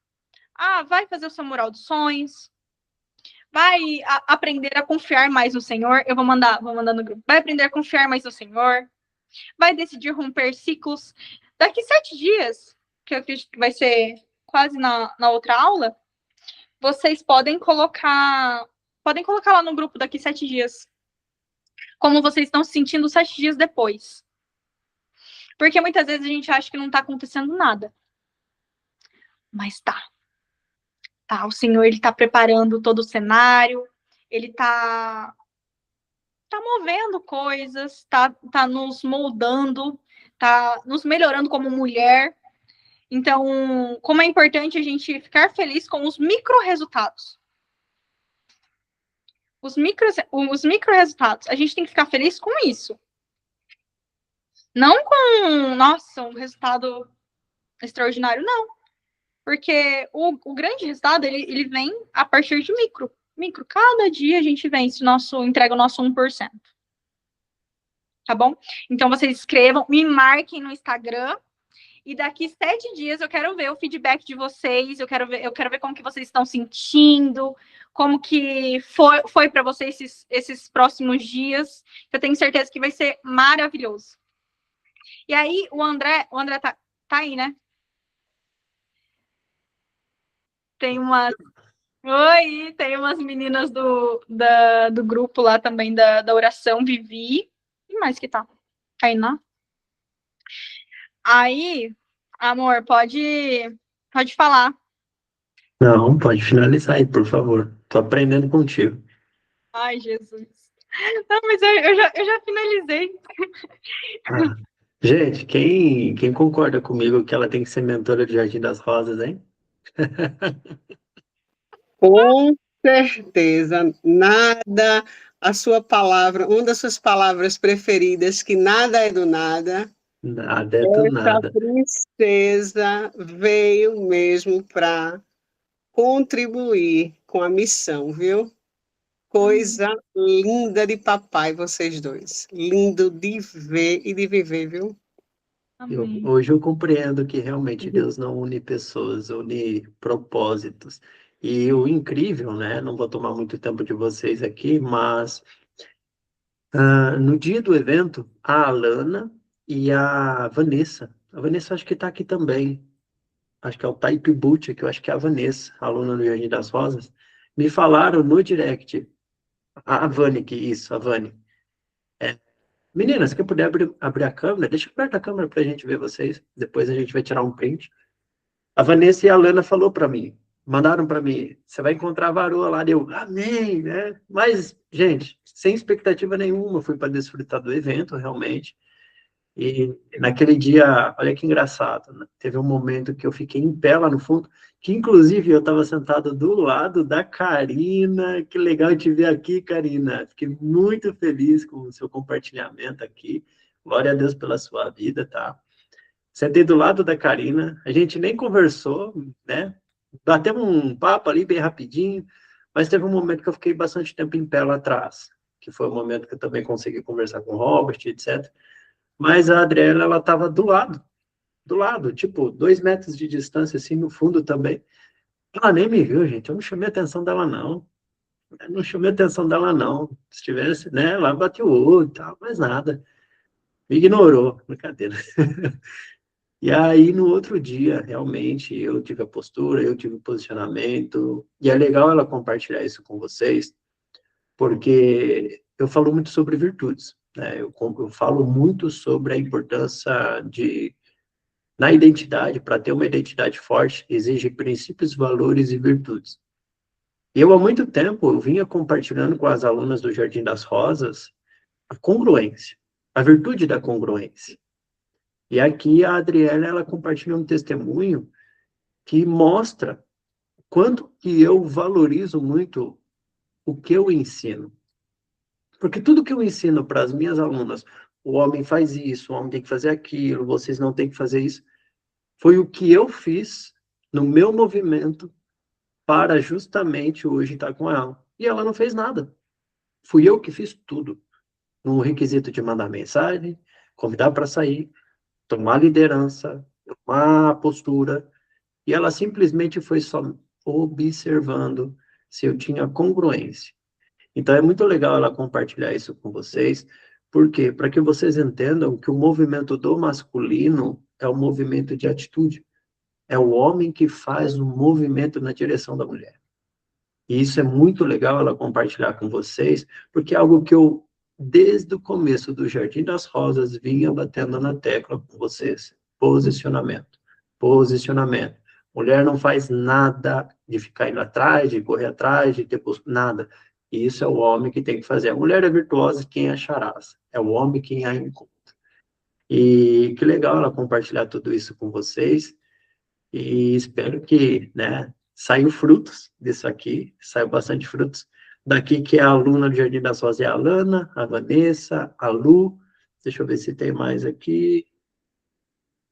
Vai fazer o seu mural dos sonhos. Vai aprender a confiar mais no Senhor. Eu vou mandar no grupo. Vai aprender a confiar mais no Senhor. Vai decidir romper ciclos. Daqui 7 dias, que eu acredito que vai ser quase na outra aula, vocês podem colocar lá no grupo daqui 7 dias. Como vocês estão se sentindo 7 dias depois. Porque muitas vezes a gente acha que não está acontecendo nada. Mas tá. O Senhor, ele está preparando todo o cenário, ele está movendo coisas, tá nos moldando, tá nos melhorando como mulher. Então, como é importante a gente ficar feliz com os micro-resultados. Os micro-resultados. A gente tem que ficar feliz com isso. Não com, nossa, um resultado extraordinário, não. Porque o grande resultado, ele vem a partir de micro. Cada dia a gente vence entrega o nosso 1%. Tá bom? Então, vocês escrevam, me marquem no Instagram. E daqui 7 dias eu quero ver o feedback de vocês. Eu quero ver como que vocês estão sentindo. Como que foi para vocês esses próximos dias. Eu tenho certeza que vai ser maravilhoso. E aí, o André tá aí, né? Tem umas meninas do grupo lá também, da oração, Vivi. E mais que tá? Tainá. Aí, amor, pode falar. Não, pode finalizar aí, por favor. Tô aprendendo contigo. Ai, Jesus. Não, mas eu já finalizei. Gente, quem concorda comigo que ela tem que ser mentora do Jardim das Rosas, hein? Com certeza, nada, a sua palavra, uma das suas palavras preferidas, que nada é do nada. Nada é do nada. Essa princesa veio mesmo para contribuir com a missão, viu? Coisa linda de papai, vocês dois. Lindo de ver e de viver, viu? Hoje eu compreendo que realmente Deus não une pessoas, une propósitos. E o incrível, né? Não vou tomar muito tempo de vocês aqui, mas no dia do evento, a Alana e a Vanessa acho que está aqui também. Acho que é o Type Boot, que eu acho que é a Vanessa, aluna do Jardim das Rosas, me falaram no direct. A Vani, a Vani. Meninas, se puder abrir a câmera, deixa eu apertar a câmera para a gente ver vocês. Depois a gente vai tirar um print. A Vanessa e a Alana mandaram para mim, você vai encontrar a varoa lá. Eu, amém, né? Mas, gente, sem expectativa nenhuma, fui para desfrutar do evento, realmente. E naquele dia, olha que engraçado, né? Teve um momento que eu fiquei em pé lá no fundo, que inclusive eu estava sentado do lado da Karina. Que legal te ver aqui, Karina. Fiquei muito feliz com o seu compartilhamento aqui. Glória a Deus pela sua vida, tá? Sentei do lado da Karina, a gente nem conversou, né? Batemos um papo ali bem rapidinho, mas teve um momento que eu fiquei bastante tempo em pé lá atrás, que foi o momento que eu também consegui conversar com o Robert, etc. Mas a Adriana, ela estava do lado, tipo, 2 metros de distância, assim, no fundo também. Ela nem me viu, gente, eu não chamei a atenção dela, não. Não chamei a atenção dela, não. Se tivesse, né, ela bateu o olho e tal, mas nada. Me ignorou, brincadeira. E aí, no outro dia, realmente, eu tive a postura, eu tive o posicionamento, e é legal ela compartilhar isso com vocês, porque eu falo muito sobre virtudes, né? Eu falo muito sobre a importância na identidade, para ter uma identidade forte, exige princípios, valores e virtudes. E eu, há muito tempo, eu vinha compartilhando com as alunas do Jardim das Rosas a congruência, a virtude da congruência. E aqui a Adriana, ela compartilha um testemunho que mostra quanto que eu valorizo muito o que eu ensino. Porque tudo que eu ensino para as minhas alunas, o homem faz isso, o homem tem que fazer aquilo, vocês não têm que fazer isso, foi o que eu fiz no meu movimento para justamente hoje estar com ela. E ela não fez nada. Fui eu que fiz tudo. No requisito de mandar mensagem, convidar para sair, tomar liderança, tomar postura, e ela simplesmente foi só observando se eu tinha congruência. Então, é muito legal ela compartilhar isso com vocês. Por quê? Para que vocês entendam que o movimento do masculino é o movimento de atitude. É o homem que faz o movimento na direção da mulher. E isso é muito legal ela compartilhar com vocês, porque é algo que eu, desde o começo do Jardim das Rosas, vinha batendo na tecla com vocês. Posicionamento. Posicionamento. Mulher não faz nada de ficar indo atrás, de correr atrás, de ter nada. Isso é o homem que tem que fazer. A mulher é virtuosa quem acharás. É o homem quem a encontra. E que legal ela compartilhar tudo isso com vocês. E espero que, né, saiam frutos disso aqui, saiam bastante frutos. Daqui que é a aluna do Jardim das Rosas é a Alana, a Vanessa, a Lu. Deixa eu ver se tem mais aqui.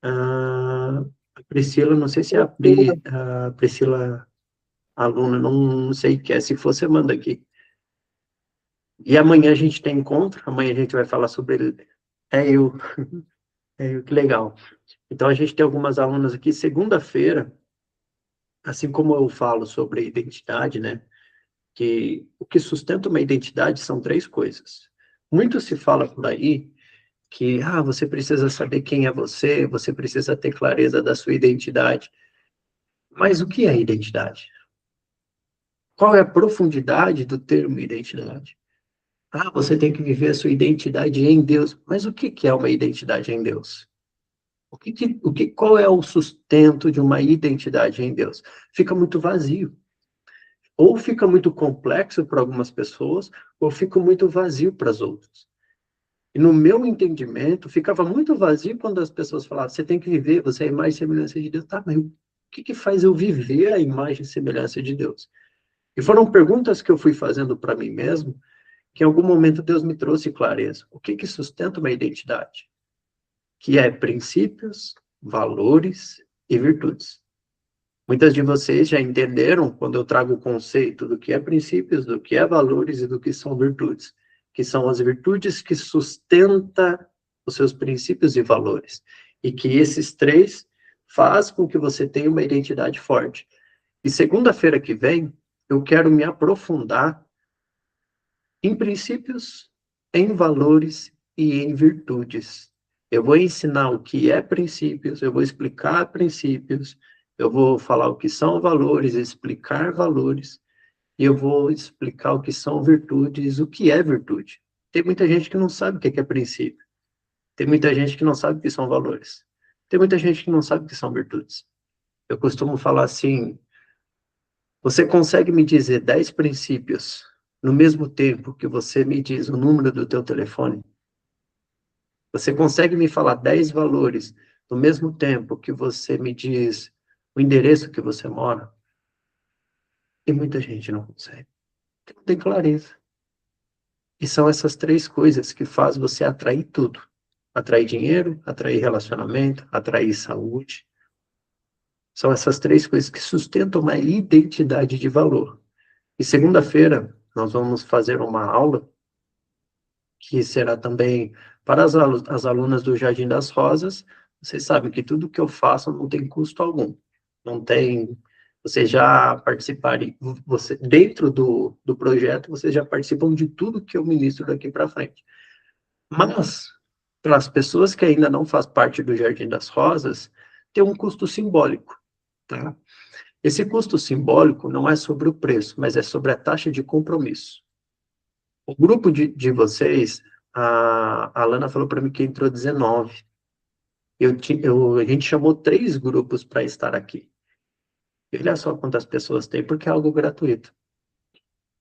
A Priscila, não sei se é a Priscila aluna, não sei o que é. Se for, você manda aqui. E amanhã a gente tem encontro, amanhã a gente vai falar sobre... É eu, que legal. Então, a gente tem algumas alunas aqui. Segunda-feira, assim como eu falo sobre identidade, né? Que o que sustenta uma identidade são três coisas. Muito se fala por aí que você precisa saber quem é você, você precisa ter clareza da sua identidade. Mas o que é identidade? Qual é a profundidade do termo identidade? Você tem que viver a sua identidade em Deus. Mas o que é uma identidade em Deus? Qual é o sustento de uma identidade em Deus? Fica muito vazio. Ou fica muito complexo para algumas pessoas, ou fica muito vazio para as outras. E no meu entendimento, ficava muito vazio quando as pessoas falavam, você tem que viver, você é a imagem e semelhança de Deus. Tá, mas o que faz eu viver a imagem e semelhança de Deus? E foram perguntas que eu fui fazendo para mim mesmo, que em algum momento Deus me trouxe clareza. O que sustenta uma identidade? Que é princípios, valores e virtudes. Muitas de vocês já entenderam quando eu trago o conceito do que é princípios, do que é valores e do que são virtudes, que são as virtudes que sustentam os seus princípios e valores, e que esses três fazem com que você tenha uma identidade forte. E segunda-feira que vem, eu quero me aprofundar em princípios, em valores e em virtudes. Eu vou ensinar o que é princípios, eu vou explicar princípios, eu vou falar o que são valores, explicar valores, e eu vou explicar o que são virtudes, o que é virtude. Tem muita gente que não sabe o que é princípio. Tem muita gente que não sabe o que são valores. Tem muita gente que não sabe o que são virtudes. Eu costumo falar assim, você consegue me dizer 10 princípios no mesmo tempo que você me diz o número do teu telefone? Você consegue me falar 10 valores no mesmo tempo que você me diz o endereço que você mora? E muita gente não consegue. Não tem clareza. E são essas três coisas que fazem você atrair tudo. Atrair dinheiro, atrair relacionamento, atrair saúde. São essas três coisas que sustentam uma identidade de valor. E segunda-feira nós vamos fazer uma aula que será também para as alunas do Jardim das Rosas. Vocês sabem que tudo que eu faço não tem custo algum. Não tem vocês já participarem, dentro do projeto, vocês já participam de tudo que eu ministro daqui para frente. Mas, para as pessoas que ainda não fazem parte do Jardim das Rosas, tem um custo simbólico, tá? Esse custo simbólico não é sobre o preço, mas é sobre a taxa de compromisso. O grupo de vocês, a Alana falou para mim que entrou 19. A gente chamou 3 grupos para estar aqui. E olha só quantas pessoas tem, porque é algo gratuito.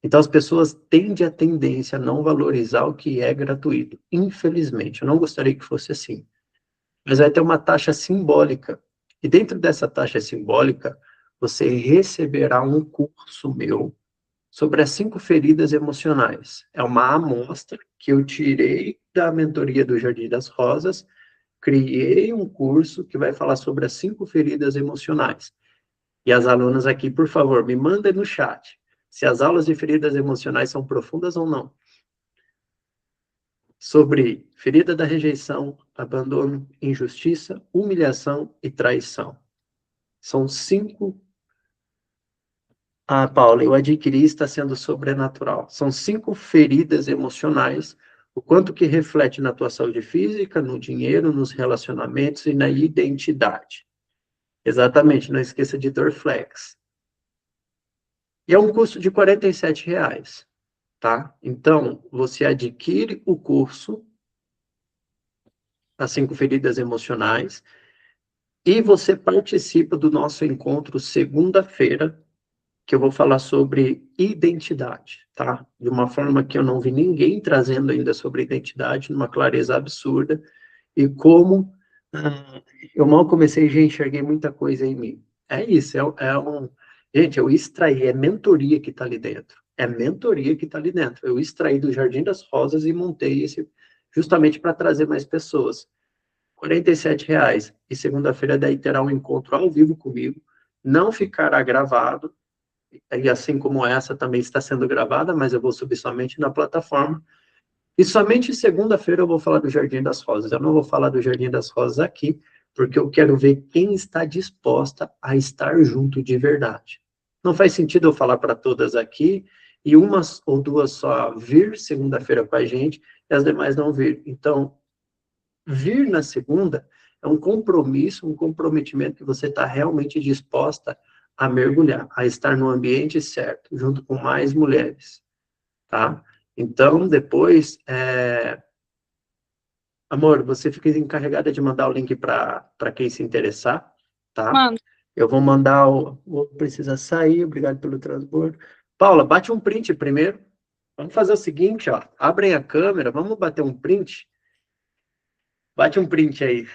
Então, as pessoas tendem a tendência a não valorizar o que é gratuito. Infelizmente, eu não gostaria que fosse assim. Mas vai ter uma taxa simbólica. E dentro dessa taxa simbólica, você receberá um curso meu sobre as 5 feridas emocionais. É uma amostra que eu tirei da mentoria do Jardim das Rosas, criei um curso que vai falar sobre as 5 feridas emocionais. E as alunas aqui, por favor, me mandem no chat se as aulas de feridas emocionais são profundas ou não. Sobre ferida da rejeição, abandono, injustiça, humilhação e traição. São 5. Ah, Paula, eu adquiri, está sendo sobrenatural. São 5 feridas emocionais, o quanto que reflete na tua saúde física, no dinheiro, nos relacionamentos e na identidade. Exatamente, não esqueça de Dorflex. E é um custo de R$ 47, tá? Então, você adquire o curso, as 5 feridas emocionais, e você participa do nosso encontro segunda-feira, que eu vou falar sobre identidade, tá? De uma forma que eu não vi ninguém trazendo ainda sobre identidade, numa clareza absurda, e como eu mal comecei, já enxerguei muita coisa em mim. É isso, Gente, eu extraí, é mentoria que está ali dentro. É mentoria que está ali dentro. Eu extraí do Jardim das Rosas e montei esse justamente para trazer mais pessoas. R$ 47. E segunda-feira daí terá um encontro ao vivo comigo. Não ficará gravado. E assim como essa também está sendo gravada, mas eu vou subir somente na plataforma. E somente segunda-feira eu vou falar do Jardim das Rosas. Eu não vou falar do Jardim das Rosas aqui, porque eu quero ver quem está disposta a estar junto de verdade. Não faz sentido eu falar para todas aqui e umas ou duas só vir segunda-feira com a gente e as demais não vir. Então, vir na segunda é um compromisso, um comprometimento que você está realmente disposta a mergulhar, a estar no ambiente certo, junto com mais mulheres, tá? Então, depois, amor, você fica encarregada de mandar o link para quem se interessar, tá? Mano, Eu vou mandar vou precisar sair, obrigado pelo transbordo. Paula, bate um print primeiro. Vamos fazer o seguinte, ó, abrem a câmera, vamos bater um print. Bate um print aí.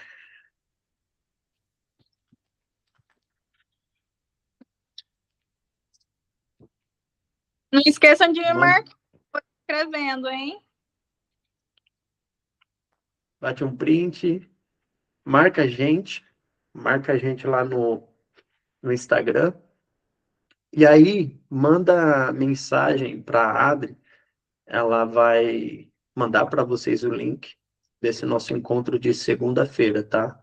não esqueçam de me Manda. marcar escrevendo, hein? Bate um print, marca a gente lá no Instagram, e aí manda mensagem para a Adri, ela vai mandar para vocês o link desse nosso encontro de segunda-feira, tá?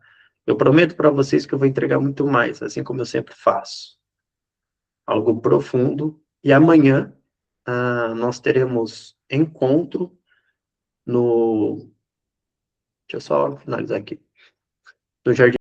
Eu prometo para vocês que eu vou entregar muito mais, assim como eu sempre faço. Algo profundo, e amanhã nós teremos encontro no... Deixa eu só finalizar aqui. No Jardim